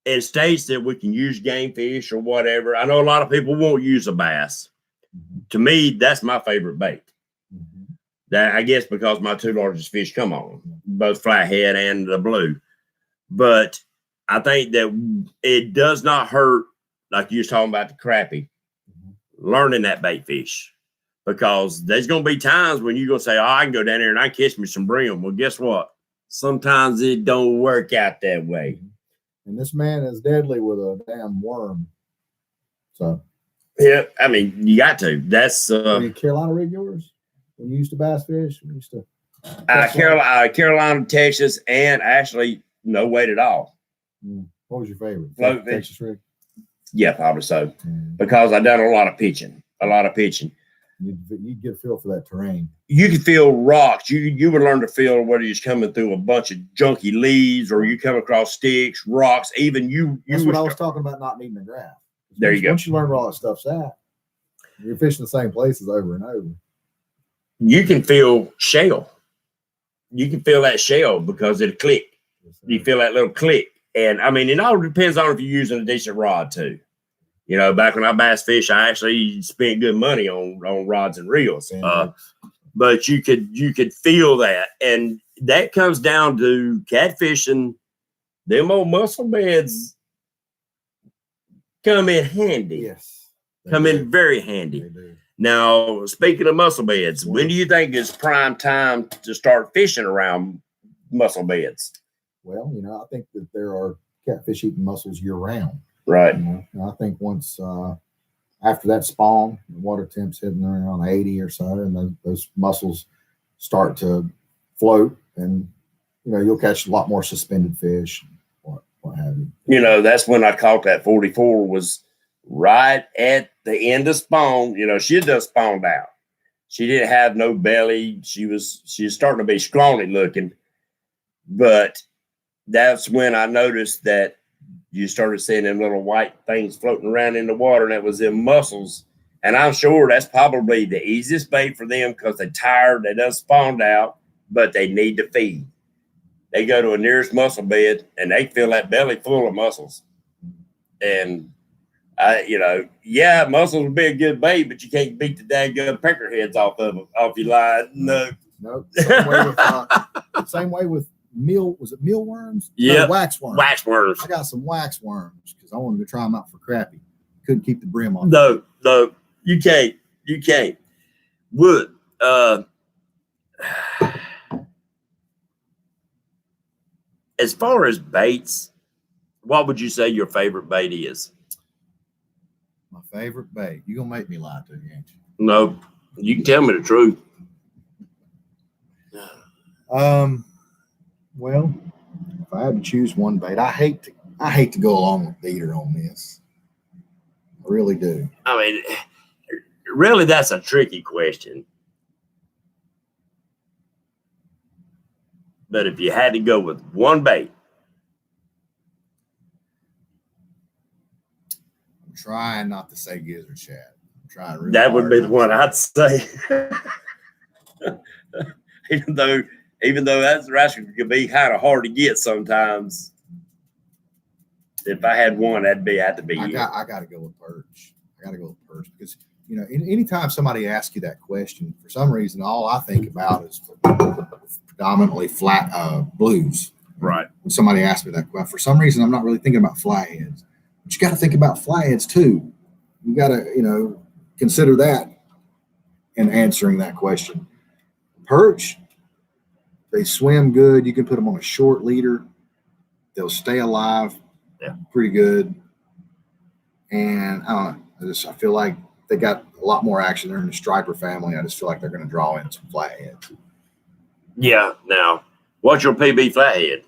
in states that we can use game fish or whatever. I know a lot of people won't use a bass. To me, that's my favorite bait. That I guess because my 2 largest fish come on, both flathead and the blue. But I think that it does not hurt, like you was talking about the crappie, learning that bait fish. Because there's going to be times when you're going to say, oh, I can go down there and I catch me some brim. Well, guess what? Sometimes it don't work out that way. And this man is deadly with a damn worm. So. Yeah, I mean, you got to. That's Carolina rig yours? When you used to bass fish? We used to Carolina, Texas, and actually no weight at all. What was your favorite? Float Texas rig? Yeah, probably so. Because I done a lot of pitching. You'd get a feel for that terrain. You could feel rocks. You would learn to feel whether you're coming through a bunch of junky leaves or you come across sticks, rocks. Even you. That's what I was talking about, not needing a graph. There you go. Once you learn where all that stuff's at, you're fishing the same places over and over. You can feel shell. You can feel that shell because it'll click. You feel that little click. And I mean, it all depends on if you're using a decent rod too. You know, back when I bass fish, I actually spent good money on rods and reels. But you could feel that. And that comes down to catfishing. Them old muscle beds come in handy. Yes. Come in very handy. Now, speaking of muscle beds, when do you think is prime time to start fishing around muscle beds? Well, you know, I think that there are catfish eating mussels year round. Right. You know? And I think once after that spawn, the water temp's hitting around 80 or so, and those mussels start to float, and you know you'll catch a lot more suspended fish, what have you. You know, that's when I caught that 44 was right at the end of spawn. You know, she had just spawned out. She didn't have no belly. She was starting to be scrawny looking, but that's when I noticed that you started seeing them little white things floating around in the water, and that was them mussels. And I'm sure that's probably the easiest bait for them because they're tired, they done spawned out, but they need to feed. They go to a nearest mussel bed and they fill that belly full of mussels. And mussels would be a good bait, but you can't beat the daggum peckerheads off your line. No. Same way with mealworms? Yeah, no, waxworms. Waxworms. I got some waxworms because I wanted to try them out for crappie. Couldn't keep the brim off. No, you can't. Wood. As far as baits, what would you say your favorite bait is? My favorite bait. You're gonna make me lie to you, ain't you? No, you can tell me the truth. Well, if I had to choose one bait, I hate to go along with Peter on this. I really do. I mean, really, that's a tricky question. But if you had to go with one bait, I'm trying not to say gizzard shad. I'm trying really that would hard be not the one to I'd say. even though that's could be kind of hard to get sometimes. If I had one, that'd have to be. I got to go with perch. I got to go with perch because anytime somebody asks you that question, for some reason, all I think about is predominantly flat blues. Right. When somebody asks me that question, for some reason, I'm not really thinking about flatheads. But you got to think about flatheads too. You got to consider that in answering that question. Perch, they swim good. You can put them on a short leader. They'll stay alive pretty good. And I don't know. I feel like they got a lot more action. They're in the striper family. I just feel like they're going to draw in some flatheads. Yeah. Now, what's your PB flathead?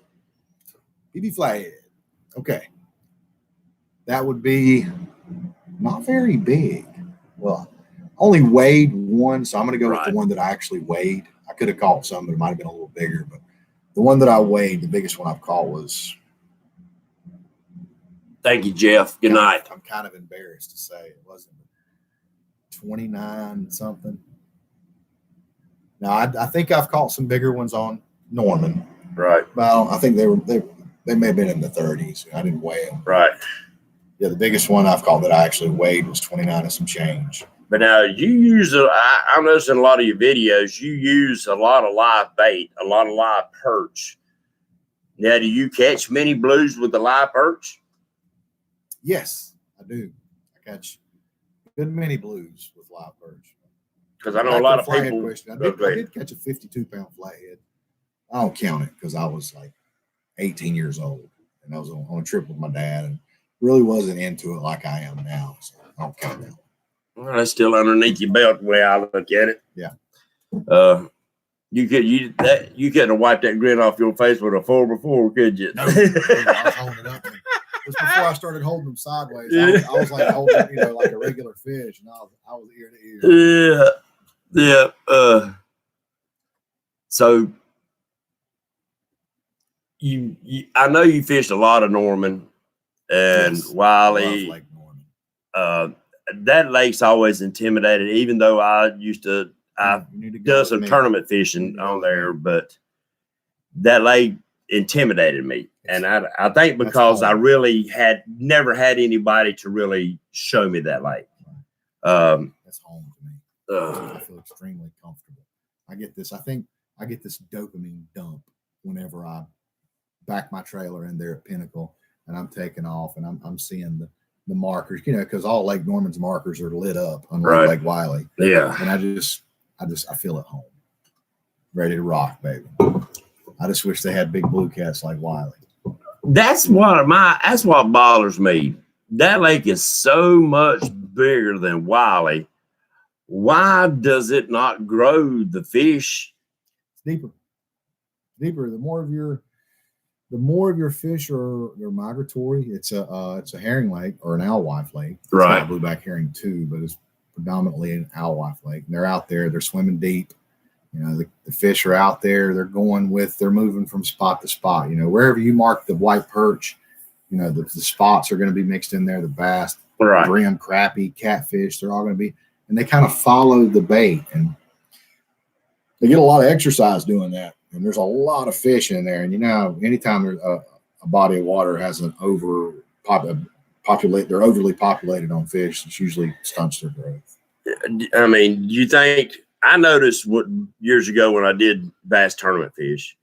PB flathead. Okay. That would be not very big. Well, only weighed one, so I'm going to go with the one that I actually weighed. I could have caught some, but it might have been a little bigger. But the one that I weighed, the biggest one I've caught was. Thank you, Jeff. Good night. I'm kind of embarrassed to say it wasn't 29 something. Now I think I've caught some bigger ones on Norman. Right. Well, I think they may have been in the 30s. I didn't weigh them. Right. Yeah, the biggest one I've caught that I actually weighed was 29 and some change. But now you use I'm noticing a lot of your videos, you use a lot of live bait, a lot of live perch. Now, do you catch many blues with the live perch? Yes, I do. I catch good many blues with live perch. Because I know a lot of people. I did catch a 52-pound flathead. I don't count it because I was like 18 years old and I was on a trip with my dad and really wasn't into it like I am now. So I don't count that. Well, that's still underneath your belt the way I look at it. Yeah. You couldn't have wiped that grin off your face with a 4x4, could you? No, I was holding it up. It was before I started holding them sideways. I was like holding it, like a regular fish, and I was ear to ear. Yeah. So you I know you fished a lot of Norman and Wiley. Lake Norman. That lake's always intimidated, even though I've done some tournament fishing on there, but that lake intimidated me. And I think because I really had never had anybody to really show me that lake. That's home to me. I feel extremely comfortable. I get this dopamine dump whenever I back my trailer in there at Pinnacle and I'm taking off and I'm seeing the markers, because all Lake Norman's markers are lit up on Lake Wiley. Yeah. And I feel at home, ready to rock, baby. I just wish they had big blue cats like Wiley. That's what bothers me. That lake is so much bigger than Wiley. Why does it not grow the fish? It's deeper. The more of your fish are migratory. It's a herring lake or an alewife lake. It's right. Blueback herring too, but it's predominantly an alewife lake. And they're out there, they're swimming deep. You know, the fish are out there. They're moving from spot to spot. You know, wherever you mark the white perch, you know, the spots are going to be mixed in there. The bass, Right. brim, crappie, catfish, they're all going to be, and they kind of follow the bait. And they get a lot of exercise doing that. And there's a lot of fish in there. And, you know, anytime there's a body of water has an they're overly populated on fish, it usually stunts their growth. I mean, do you think, I noticed years ago when I did bass tournament fish,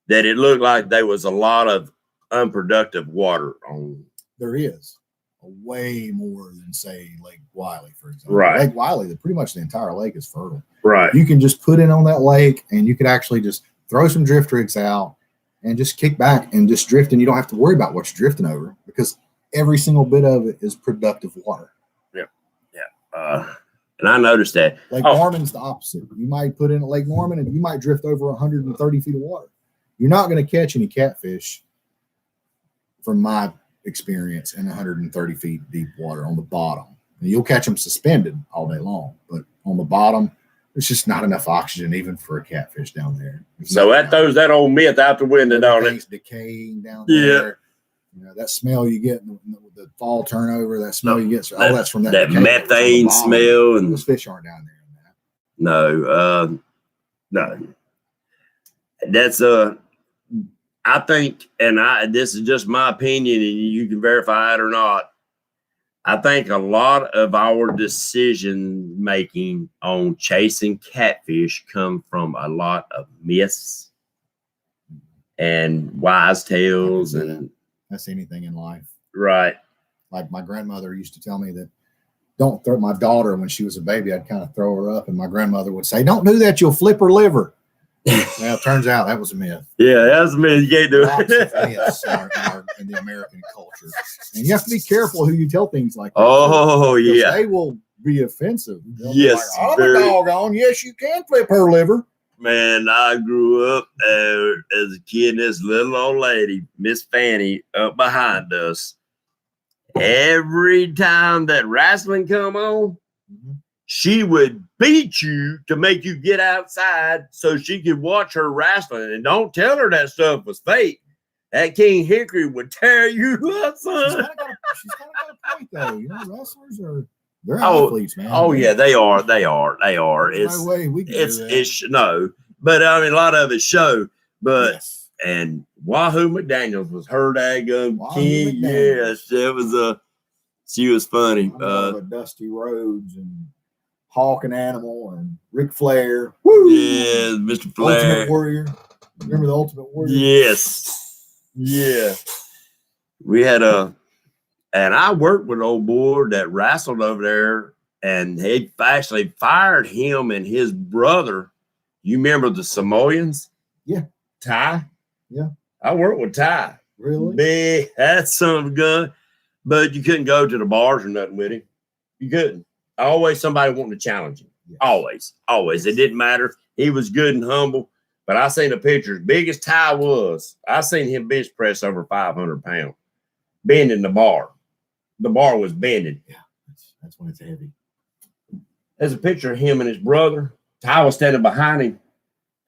that it looked like there was a lot of unproductive water on. There is way more than, say, Lake Wiley, for example. Right. Lake Wiley, pretty much the entire lake is fertile. Right. You can just put in on that lake, and you could actually just throw some drift rigs out and just kick back and just drift, and you don't have to worry about what you're drifting over because every single bit of it is productive water. And I noticed that. Lake Norman's the opposite. You might put in at Lake Norman and you might drift over 130 feet of water. You're not going to catch any catfish, from my experience, in 130 feet deep water on the bottom. And you'll catch them suspended all day long, but on the bottom, there's just not enough oxygen even for a catfish down there. So that throws that old myth out the window, don't it? Everything's decaying down Yeah. there. You know, that smell you get in the fall turnover, that smell you get, all that's from that decay methane that's on the bottom. smell, and Those fish aren't down there in that. no. That's I think, and this is just my opinion, and you can verify it or not. I think a lot of our decision making on chasing catfish come from a lot of myths and wise tales, and That's anything in life. right. Like my grandmother used to tell me that don't throw my daughter when she was a baby. I'd kind of throw her up, and my grandmother would say, "Don't do that. You'll flip her liver." Well, it turns out that was a myth. Yeah, that's me. You can't do Lots of it. myths in the American culture, and you have to be careful who you tell things like that. Oh, to, yeah. they will be offensive. They'll be Yes, like, I'm very. a doggone. Yes, you can flip her liver. Man, I grew up as a kid, and this little old lady, Miss Fanny, up behind us. Every time that wrestling come on, she would beat you to make you get outside so she could watch her wrestling. And don't tell her that stuff was fake. That King Hickory would tear you up, She's son. kind of got a point, though. You know, wrestlers they're Oh, athletes, man. Oh yeah, they are. There's It's no way we can do that. it's no, but I mean a lot of it's show. But Yes. and Wahoo McDaniels was her daggum Wahoo king. McDaniels. Yes, it was she was funny. I know Dusty Rhodes and Hawk and Animal and Ric Flair. Woo! Yeah, Mr. Flair. Ultimate Warrior. Remember the Ultimate Warrior? Yes. Yeah. We had and I worked with an old boy that wrestled over there, and he actually fired him and his brother. You remember the Samoans? Yeah. Ty? Yeah. I worked with Ty. Really? Big, that's son of a gun. But you couldn't go to the bars or nothing with him. You couldn't. Always somebody wanting to challenge him. Yes. Always. It didn't matter. He was good and humble. But I seen a picture, as big as Ty was, I seen him bench press over 500 pounds, bending the bar. The bar was bending. Yeah. That's when it's heavy. There's a picture of him and his brother. Ty was standing behind him,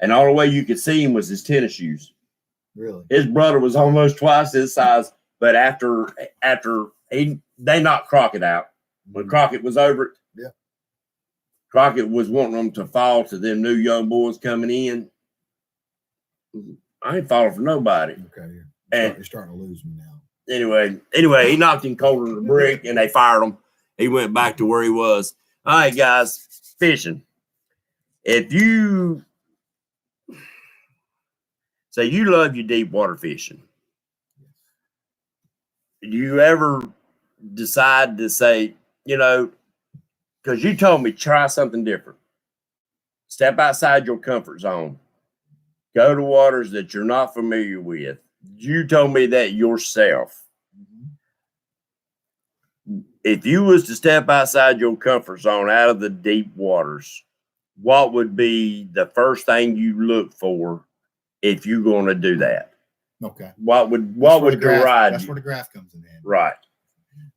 and all the way you could see him was his tennis shoes. Really? His brother was almost twice his size, but after they knocked Crockett out. When Crockett was over it, Yeah. Crockett was wanting them to fall to them new young boys coming in. I ain't falling for nobody. Okay. You're starting to lose me now. Anyway, he knocked him cold in the brick, and they fired him. He went back to where he was. All right, guys, fishing. If you say you love your deep water fishing, do you ever decide to say, because you told me try something different, step outside your comfort zone, go to waters that you're not familiar with. You told me that yourself. If you was to step outside your comfort zone out of the deep waters, what would be the first thing you look for if you're going to do that? Okay. What would guide That's you? where the graph comes in handy. Right.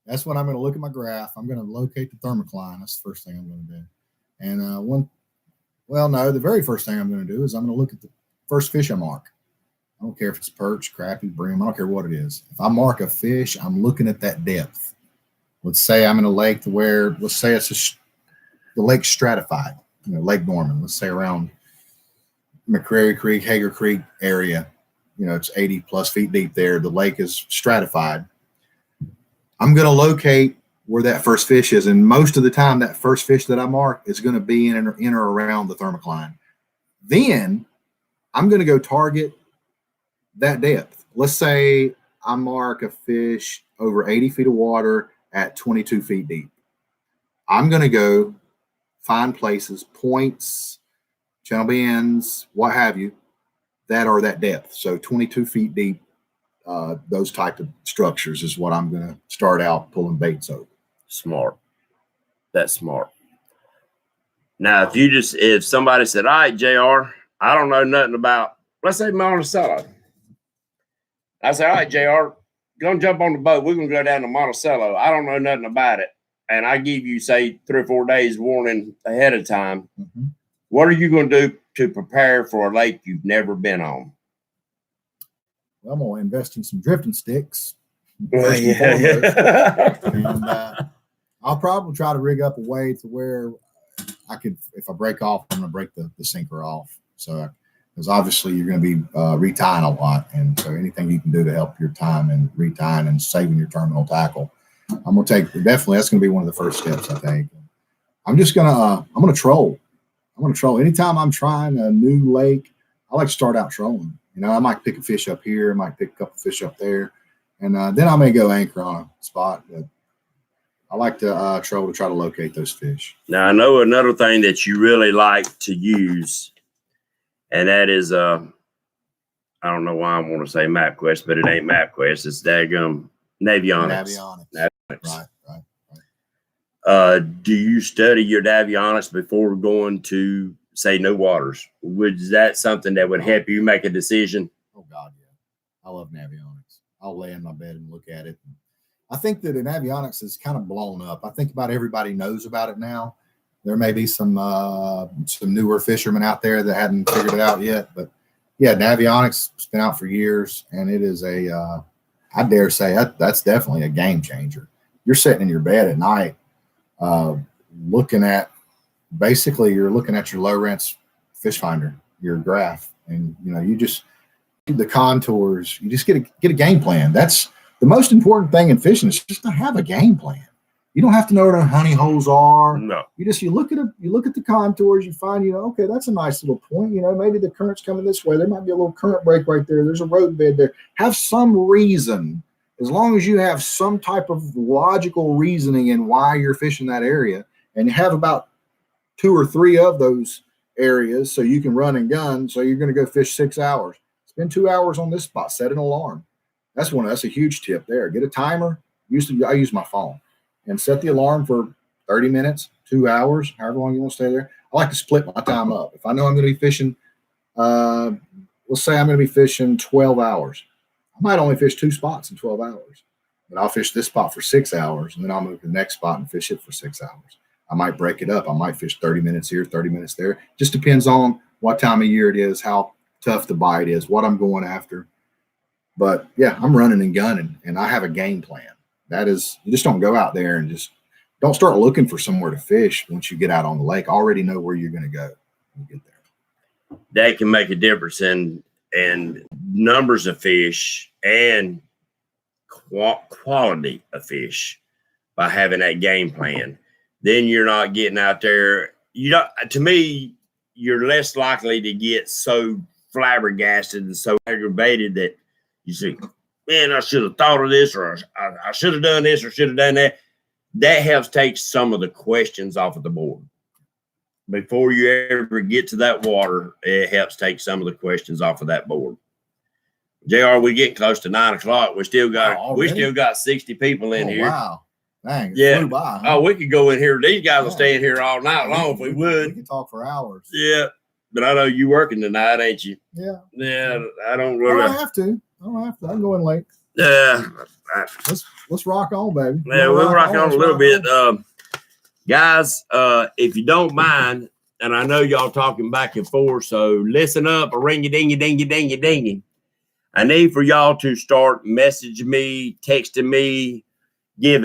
That's when I'm going to look at my graph. I'm going to locate the thermocline. That's the first thing I'm going to do. And the very first thing I'm going to do is I'm going to look at the first fish I mark. I don't care if it's perch, crappie, brim. I don't care what it is. If I mark a fish, I'm looking at that depth. Let's say I'm in a lake to where, let's say the lake's stratified, Lake Norman. Let's say around McCrary Creek, Hager Creek area. It's 80 plus feet deep there. The lake is stratified. I'm going to locate where that first fish is. And most of the time, that first fish that I mark is going to be in or around the thermocline. Then I'm going to go target that depth. Let's say I mark a fish over 80 feet of water at 22 feet deep. I'm going to go find places, points, channel bends, what have you, that are that depth. So 22 feet deep, those type of structures is what I'm going to start out pulling baits over. Smart. That's smart. Now, if somebody said, all right, JR, I don't know nothing about, let's say Monticello. I say, all right, JR, gonna jump on the boat. We're gonna go down to Monticello. I don't know nothing about it. And I give you, say, 3 or 4 days warning ahead of time. Mm-hmm. What are you going to do to prepare for a lake you've never been on? Well, I'm going to invest in some drifting sticks. Yeah. And I'll probably try to rig up a way to where I could, if I break off, I'm going to break the sinker off. So, because obviously you're going to be retying a lot. And so anything you can do to help your time and retying and saving your terminal tackle, I'm going to take, definitely that's going to be one of the first steps I take. I'm just going to, I'm going to troll. I'm going to troll. Anytime I'm trying a new lake, I like to start out trolling. I might pick a fish up here, I might pick a couple fish up there, and then I may go anchor on a spot. But I like to troll to try to locate those fish. Now, I know another thing that you really like to use, and that is, I don't know why I want to say MapQuest, but it ain't MapQuest. It's daggum Navionics. Right. Do you study your Navionics before going to, say, no waters? Was that something that would help you make a decision? Oh, God, yeah. I love Navionics. I'll lay in my bed and look at it. I think that an Navionics is kind of blown up. I think about everybody knows about it now. There may be some newer fishermen out there that hadn't figured it out yet. But, yeah, Navionics has been out for years, and it is I dare say that's definitely a game changer. You're sitting in your bed at night looking at, basically you're looking at your Lowrance fish finder, your graph, and you just the contours. You just get a game plan. That's the most important thing in fishing, is just to have a game plan. You don't have to know where the honey holes are. No. You look at the contours. You find okay, that's a nice little point. Maybe the current's coming this way. There might be a little current break right there. There's a road bed there. Have some reason. As long as you have some type of logical reasoning in why you're fishing that area, and you have about 2 or 3 of those areas so you can run and gun. So you're going to go fish 6 hours. Spend 2 hours on this spot. Set an alarm. That's a huge tip there. Get a timer. I use my phone and set the alarm for 30 minutes, 2 hours, however long you want to stay there. I like to split my time up. If I know I'm going to be fishing, let's say I'm going to be fishing 12 hours. I might only fish 2 spots in 12 hours, but I'll fish this spot for 6 hours, and then I'll move to the next spot and fish it for 6 hours. I might break it up. I might fish 30 minutes here, 30 minutes there. Just depends on what time of year it is, how tough the bite is, what I'm going after. But yeah, I'm running and gunning, and I have a game plan. That is, you just don't go out there and just don't start looking for somewhere to fish once you get out on the lake. I already know where you're going to go when you get there. That can make a difference in numbers of fish and quality of fish by having that game plan. Then you're not getting out there. To me, you're less likely to get so flabbergasted and so aggravated that you say, man, I should have thought of this, or I should have done this, or should have done that. That helps take some of the questions off of the board. Before you ever get to that water, it helps take some of the questions off of that board. JR, we getting close to 9 o'clock. We still got 60 people in here. Wow. Dang, it flew by, huh? Oh, we could go in here. These guys will stay in here all night long if we would. We could talk for hours. Yeah. But I know you working tonight, ain't you? Yeah. Yeah. I don't I don't have to. I can go in late. Let's rock on, baby. Yeah, we'll rock on a Let's little rock bit. on. Guys, if you don't mind, and I know y'all talking back and forth, so listen up, a ringy dingy dingy dingy dingy. I need for y'all to start messaging me, texting me, give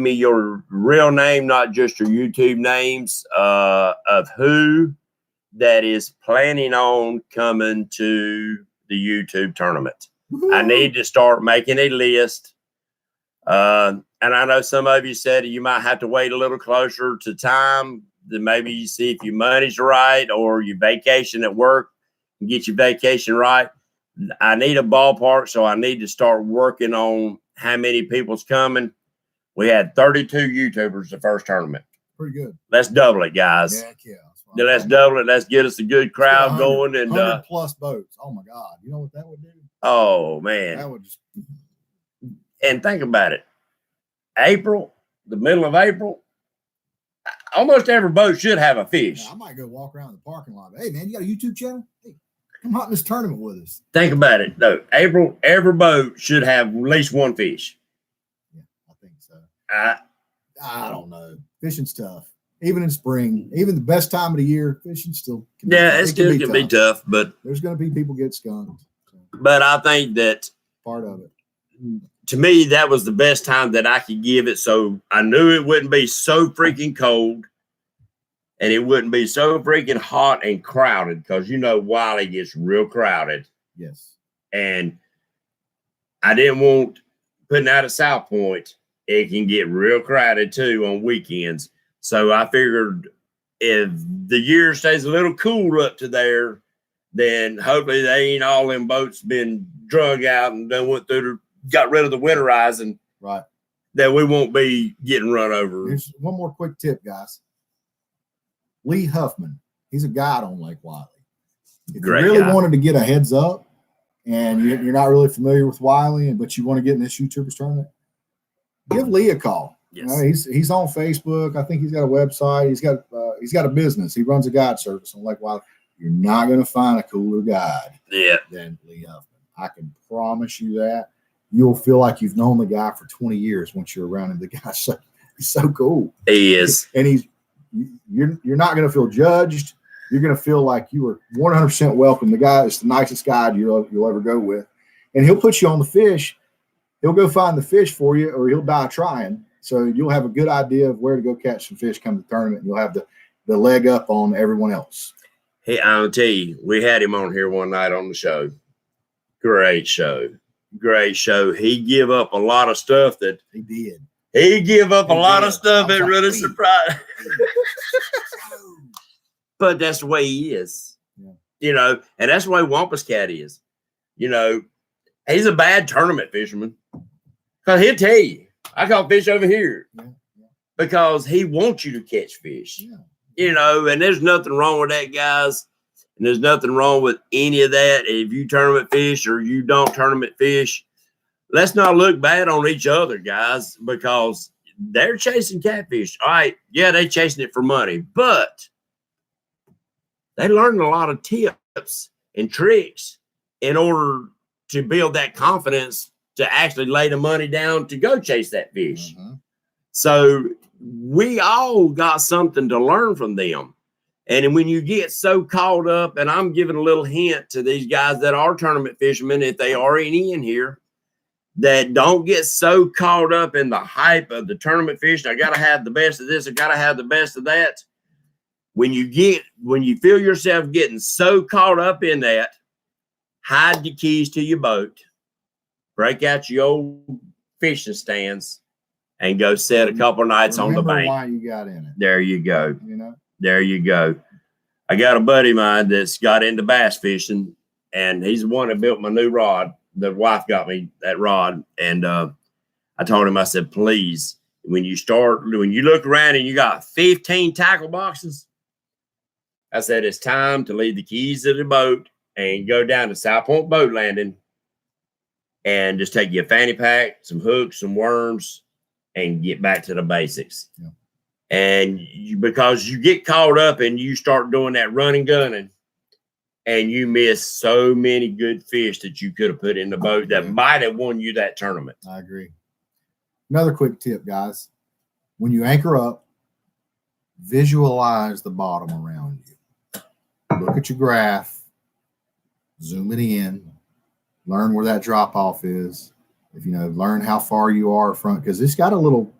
me your real name, not just your YouTube names, of who that is planning on coming to the YouTube tournament. I need to start making a list. And I know some of you said you might have to wait a little closer to time to maybe you see if your money's right or your vacation at work and get your vacation right. I need a ballpark, so I need to start working on how many people's coming. We had 32 YouTubers the first tournament. Pretty good. Let's double it, guys. Heck yeah. Let's double it. Let's get us a good crowd going. And 100 plus boats. Oh my God. You know what that would do? oh man. That would just And think about it. April, the middle of April, almost every boat should have a fish. I might go walk around the parking lot. Hey man, you got a YouTube channel? Hey, come out in this tournament with us. Think about it though. April, every boat should have at least one fish. Yeah, I think so. I don't know. Fishing's tough. Even in spring, even the best time of the year, fishing still can It still can be tough, but there's going to be people get skunked. So, but I think that part of it. to me, that was the best time that I could give it. So I knew it wouldn't be so freaking cold and it wouldn't be so freaking hot and crowded because you know Wiley gets real crowded. Yes. And I didn't want putting out at South Point. It can get real crowded too on weekends. So I figured if the year stays a little cool up to there, then hopefully they ain't all them boats been drug out and done went through got rid of the winterizing. Right. That we won't be getting run over. Here's one more quick tip, guys. Lee Huffman, he's a guide on Lake Wiley. If Great you really guy. wanted to get a heads up and you're not really familiar with Wiley, but you want to get in this YouTubers tournament, give Lee a call. Yes. You know, he's on Facebook. I think he's got a website. He's got a business. He runs a guide service on Lake Wiley. You're not going to find a cooler guide Yeah. than Lee Huffman. I can promise you that. You'll feel like you've known the guy for 20 years once you're around him. The guy's he's so cool. He is. And you're not going to feel judged. You're going to feel like you are 100% welcome. The guy is the nicest guide you'll ever go with. And he'll put you on the fish. He'll go find the fish for you or he'll die trying. So you'll have a good idea of where to go catch some fish come to the tournament. And you'll have the leg up on everyone else. Hey, I'll tell you, we had him on here one night on the show. Great show. Great show. He give up a lot of stuff that He did. he give up a He lot did. of stuff I was that like, really "Please." surprised. But that's the way he is. Yeah. You know, and that's the way Wampus Cat is. You know, he's a bad tournament fisherman. Because he'll tell you, I caught fish over here. Yeah. Because he wants you to catch fish. Yeah. You know, and there's nothing wrong with that, guys. And there's nothing wrong with any of that. If you tournament fish or you don't tournament fish, let's not look bad on each other, guys, because they're chasing catfish. All right, yeah, they're chasing it for money, but they learned a lot of tips and tricks in order to build that confidence to actually lay the money down to go chase that fish. Mm-hmm. So we all got something to learn from them. And when you get so caught up, and I'm giving a little hint to these guys that are tournament fishermen, if they are any in here, that don't get so caught up in the hype of the tournament fishing. I got to have the best of this. I got to have the best of that. When you feel yourself getting so caught up in that, hide your keys to your boat, break out your old fishing stands, and go set a couple nights on the Remember bank. why you got in it. There you go. You know. There you go. I got a buddy of mine that's got into bass fishing, and he's the one that built my new rod. The wife got me that rod, and I told him, I said, please, when you look around and you got 15 tackle boxes, I said, it's time to leave the keys of the boat and go down to South Point Boat Landing and just take your fanny pack, some hooks, some worms, and get back to the basics. Yeah. And because you get caught up and you start doing that running gunning, and you missed so many good fish that you could have put in the boat that might have won you that tournament. I agree. Another quick tip, guys. When you anchor up, visualize the bottom around you. Look at your graph, zoom it in, learn where that drop off is. If you know, learn how far you are from, because it's got a little,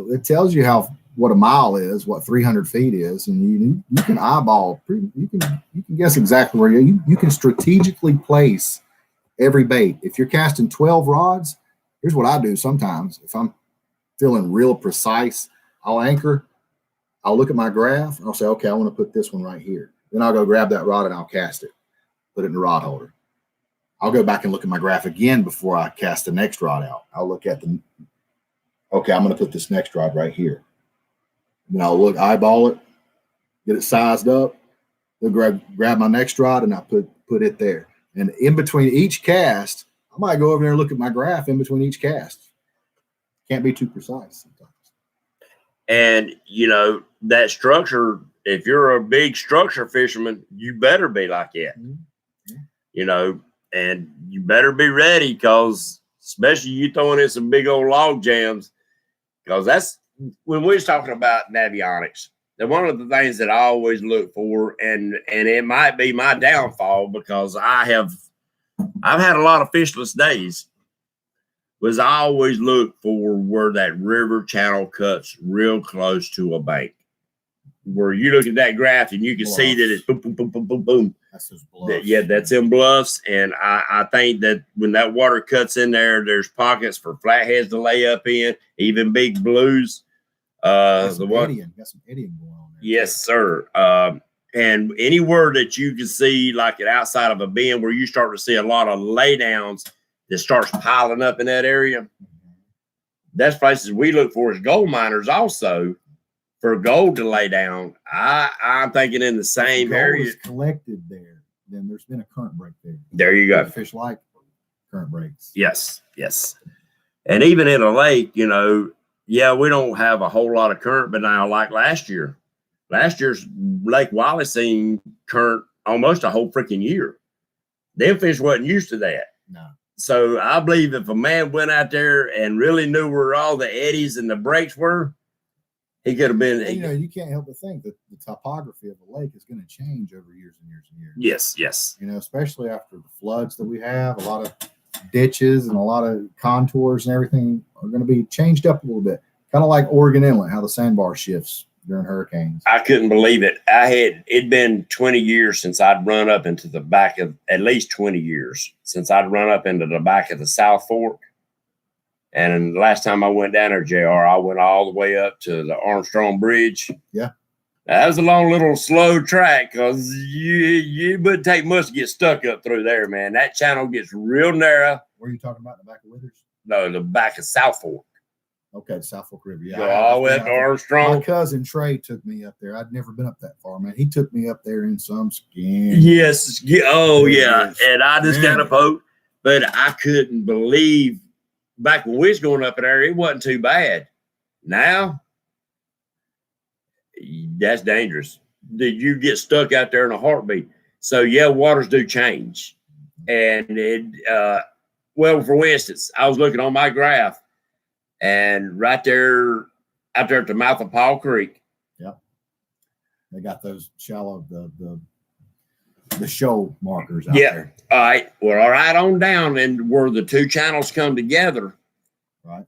it tells you what a mile is, what 300 feet is, and you can eyeball, you can guess exactly where you can strategically place every bait. If you're casting 12 rods, here's what I do sometimes. If I'm feeling real precise, I'll anchor, I'll look at my graph, and I'll say, okay, I want to put this one right here. Then I'll go grab that rod and I'll cast it, put it in the rod holder. I'll go back and look at my graph again before I cast the next rod out. I'll look at okay, I'm going to put this next rod right here. Then I'll eyeball it, get it sized up, then grab my next rod and I put it there. And in between each cast, I might go over there and look at my graph in between each cast. Can't be too precise sometimes. And, that structure, if you're a big structure fisherman, you better be like that. Mm-hmm. And you better be ready, because especially you throwing in some big old log jams, because that's when we was talking about navionics. And one of the things that I always look for, and it might be my downfall, because I've had a lot of fishless days, was I always look for where that river channel cuts real close to a bank, where you look at that graph and you can see that it's boom, boom, boom, boom, boom, boom. That's those bluffs. That's in bluffs. And I think that when that water cuts in there, there's pockets for flatheads to lay up in, even big blues. Got some eddying going on there. Yes, sir. And anywhere that you can see, like outside of a bend where you start to see a lot of laydowns that starts piling up in that area, that's places we look for as gold miners also, for gold to lay down. I'm thinking in the same area. Is collected there, then there's been a current break there. There you go. Fish like current breaks. Yes. And even in a lake, we don't have a whole lot of current, but now like last year's Lake Wiley seen current almost a whole freaking year. Them fish wasn't used to that. No. So I believe if a man went out there and really knew where all the eddies and the breaks were, he could have been. You can't help but think that the topography of the lake is going to change over years and years and years. Yes. Especially after the floods that we have, a lot of ditches and a lot of contours and everything are going to be changed up a little bit. Kind of like Oregon Inlet, how the sandbar shifts during hurricanes. I couldn't believe it. It'd been 20 years since I'd run up into the back of, at least 20 years since I'd run up into the back of the South Fork. And the last time I went down there, JR, I went all the way up to the Armstrong Bridge. Yeah. That was a long little slow track, because you wouldn't take much to get stuck up through there, man. That channel gets real narrow. Where are you talking about, in the back of Withers? No, the back of South Fork. Okay, South Fork River. Yeah. Go all the way up to Armstrong. My cousin Trey took me up there. I'd never been up that far, man. He took me up there in some skin. Yes. Oh, yeah. And I just got a poke, but I couldn't believe back when we was going up in there, it wasn't too bad. Now, that's dangerous. That you get stuck out there in a heartbeat. So, yeah, waters do change. And for instance, I was looking on my graph, and right there, out there at the mouth of Paul Creek. Yep. They got those shallow, the shoal markers out there. All right. Well, all right on down, and where the two channels come together. Right.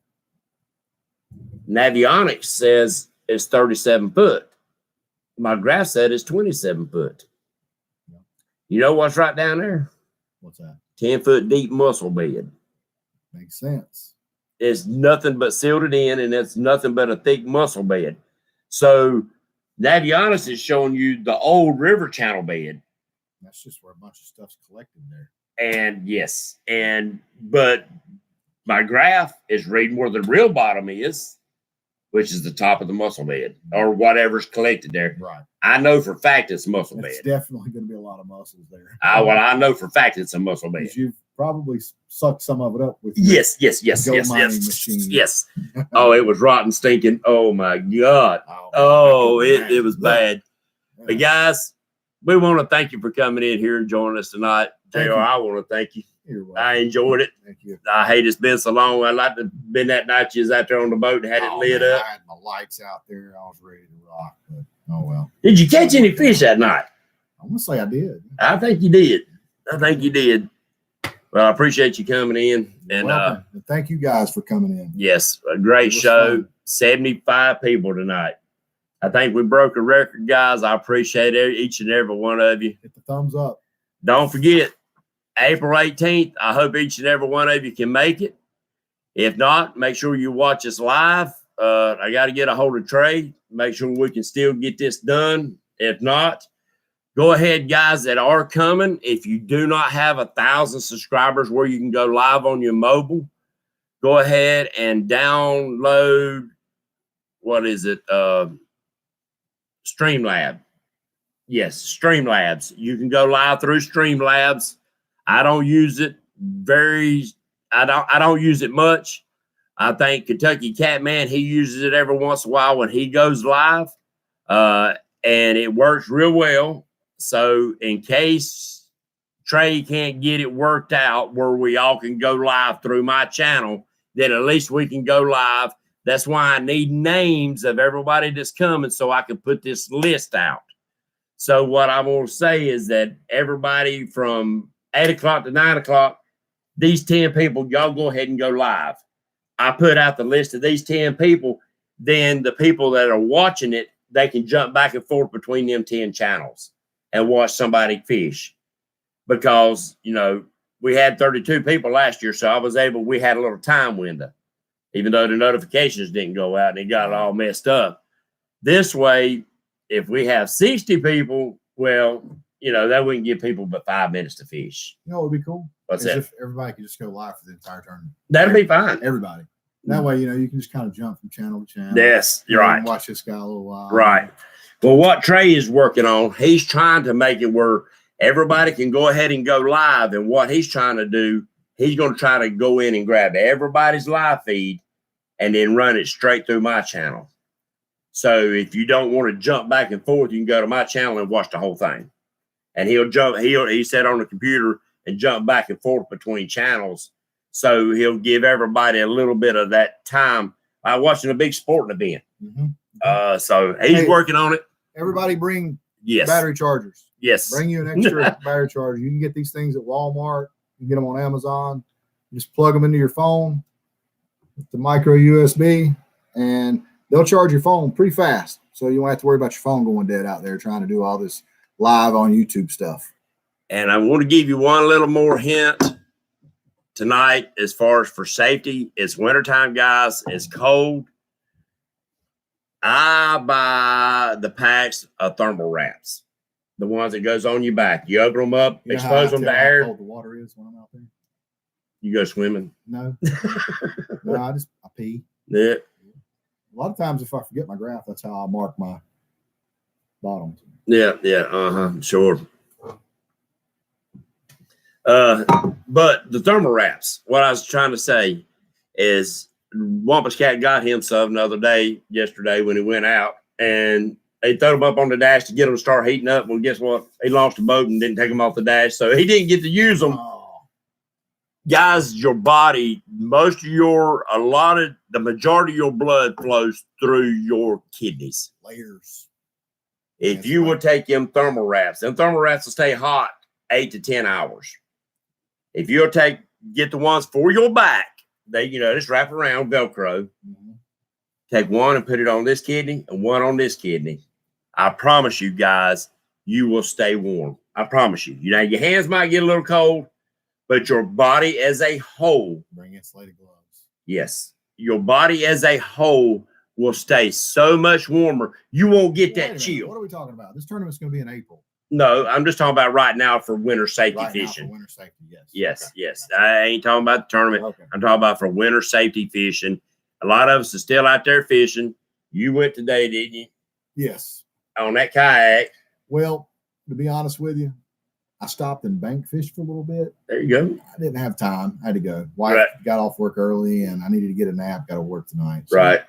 Navionics says it's 37 foot. My graph said it's 27 foot. Yep. You know what's right down there? What's that? 10-foot deep mussel bed. Makes sense. It's nothing but sealed in, and it's nothing but a thick mussel bed. So Navionics is showing you the old river channel bed. That's just where a bunch of stuff's collected there. And yes, but my graph is reading where the real bottom is, which is the top of the mussel bed or whatever's collected there. Right. I know for a fact it's a mussel bed. It's definitely going to be a lot of mussels there. I know for a fact it's a mussel bed. You've probably sucked some of it up with yes. machine. Yes. Oh, it was rotten, stinking. Oh my God. It was bad. But guys, we want to thank you for coming in here and joining us tonight. Thank JR, you. I want to thank you. You're welcome. I enjoyed it. Thank you. I hate it's been so long. I'd like to have been that night you was out there on the boat and had it Oh, lit man, up. I had my lights out there. I was ready to rock. But oh well. Did you catch any fish that night? I'm gonna say I did. I think you did. I think you did. Well, I appreciate you coming in. And Welcome. And thank you guys for coming in. yes, a great It was show. fun. 75 people tonight. I think we broke a record, guys. I appreciate each and every one of you. Hit the thumbs up. Don't forget, April 18th, I hope each and every one of you can make it. If not, make sure you watch us live. I got to get a hold of Trey, make sure we can still get this done. If not, go ahead, guys that are coming. If you do not have 1,000 subscribers where you can go live on your mobile, go ahead and download, what is it? Streamlab. Yes, Streamlabs. You can go live through Streamlabs. I don't use it I don't use it much. I think Kentucky Catman, he uses it every once in a while when he goes live. And it works real well. So in case Trey can't get it worked out where we all can go live through my channel, then at least we can go live. That's why I need names of everybody that's coming so I can put this list out. So what I want to say is that everybody from 8 o'clock to 9 o'clock, these 10 people, y'all go ahead and go live. I put out the list of these 10 people. Then the people that are watching it, they can jump back and forth between them 10 channels and watch somebody fish. Because, you know, we had 32 people last year, so we had a little time window, even though the notifications didn't go out and it got it all messed up. This way, if we have 60 people, well, you know, that wouldn't give people but 5 minutes to fish. You know what would be cool? What's Is that? if everybody could just go live for the entire tournament. That'd be fine. Everybody. That way, you know, you can just kind of jump from channel to channel. Yes, you're You know, right. Watch this guy a little while. Right. Well, what Trey is working on, he's trying to make it where everybody can go ahead and go live. And what he's trying to do, he's going to try to go in and grab everybody's live feed and then run it straight through my channel. So if you don't want to jump back and forth, you can go to my channel and watch the whole thing. And he sat on the computer and jump back and forth between channels. So he'll give everybody a little bit of that time. I'm watching a big sporting event. Mm-hmm. So he's Hey. working on it. Everybody bring Yes. battery chargers. Yes. Bring you an extra battery charger. You can get these things at Walmart. You can get them on Amazon. You just plug them into your phone with the micro USB, and they'll charge your phone pretty fast. So you won't have to worry about your phone going dead out there trying to do all this live on YouTube stuff. And I want to give you one little more hint tonight as far as for safety. It's wintertime, guys. It's cold. I buy the packs of thermal wraps, the ones that goes on your back. You open them up, You know how expose I them to tell how air. cold the water is when I'm out there? You go swimming. No. No, I pee. Yeah. A lot of times if I forget my graph, that's how I mark my bottoms. Yeah. Sure. But the thermal wraps, what I was trying to say is Wampus Cat got him some the other day, yesterday when he went out, and they threw them up on the dash to get them to start heating up. Well, guess what? He lost the boat and didn't take them off the dash, so he didn't get to use them. Oh, Guys, your body, the majority of your blood flows through your kidneys. layers. If That's you right. would take them thermal wraps will stay hot 8 to 10 hours. If you'll get the ones for your back, they, just wrap around Velcro. Mhm. Take one and put it on this kidney and one on this kidney. I promise you guys, you will stay warm. I promise you. Your hands might get a little cold, but your body as a whole, Bring insulated gloves. yes, your body as a whole will stay so much warmer. You won't get Wait a that minute, chill. What are we talking about? This tournament's going to be in April. No, I'm just talking about right now for winter safety Right now for fishing. winter safety, yes. Yes, Okay. yes. I ain't talking about the tournament. Okay. I'm talking about for winter safety fishing. A lot of us are still out there fishing. You went today, didn't you? Yes. On that kayak. Well, to be honest with you, I stopped and bank fished for a little bit. There you go. I didn't have time. I had to go. Wife Right. got off work early, and I needed to get a nap. Got to work tonight. So Right.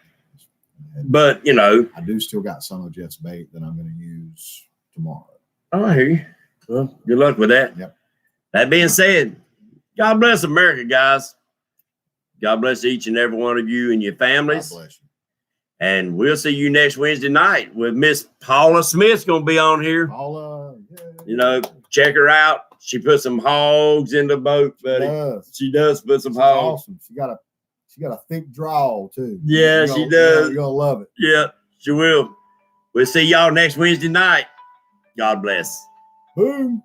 But, I do still got some of Jeff's bait that I'm going to use tomorrow. Oh, I hear you. Well, good luck with that. Yep. That being said, God bless America, guys. God bless each and every one of you and your God families. bless you. And we'll see you next Wednesday night with Miss Paula Smith's going to be on here. Paula, You know, check her out. She put some hogs in the boat, buddy. She does put some She's hogs. awesome. She got a thick drawl too. Yeah, she does. You're gonna love it. Yeah, she will. We'll see y'all next Wednesday night. God bless. Boom.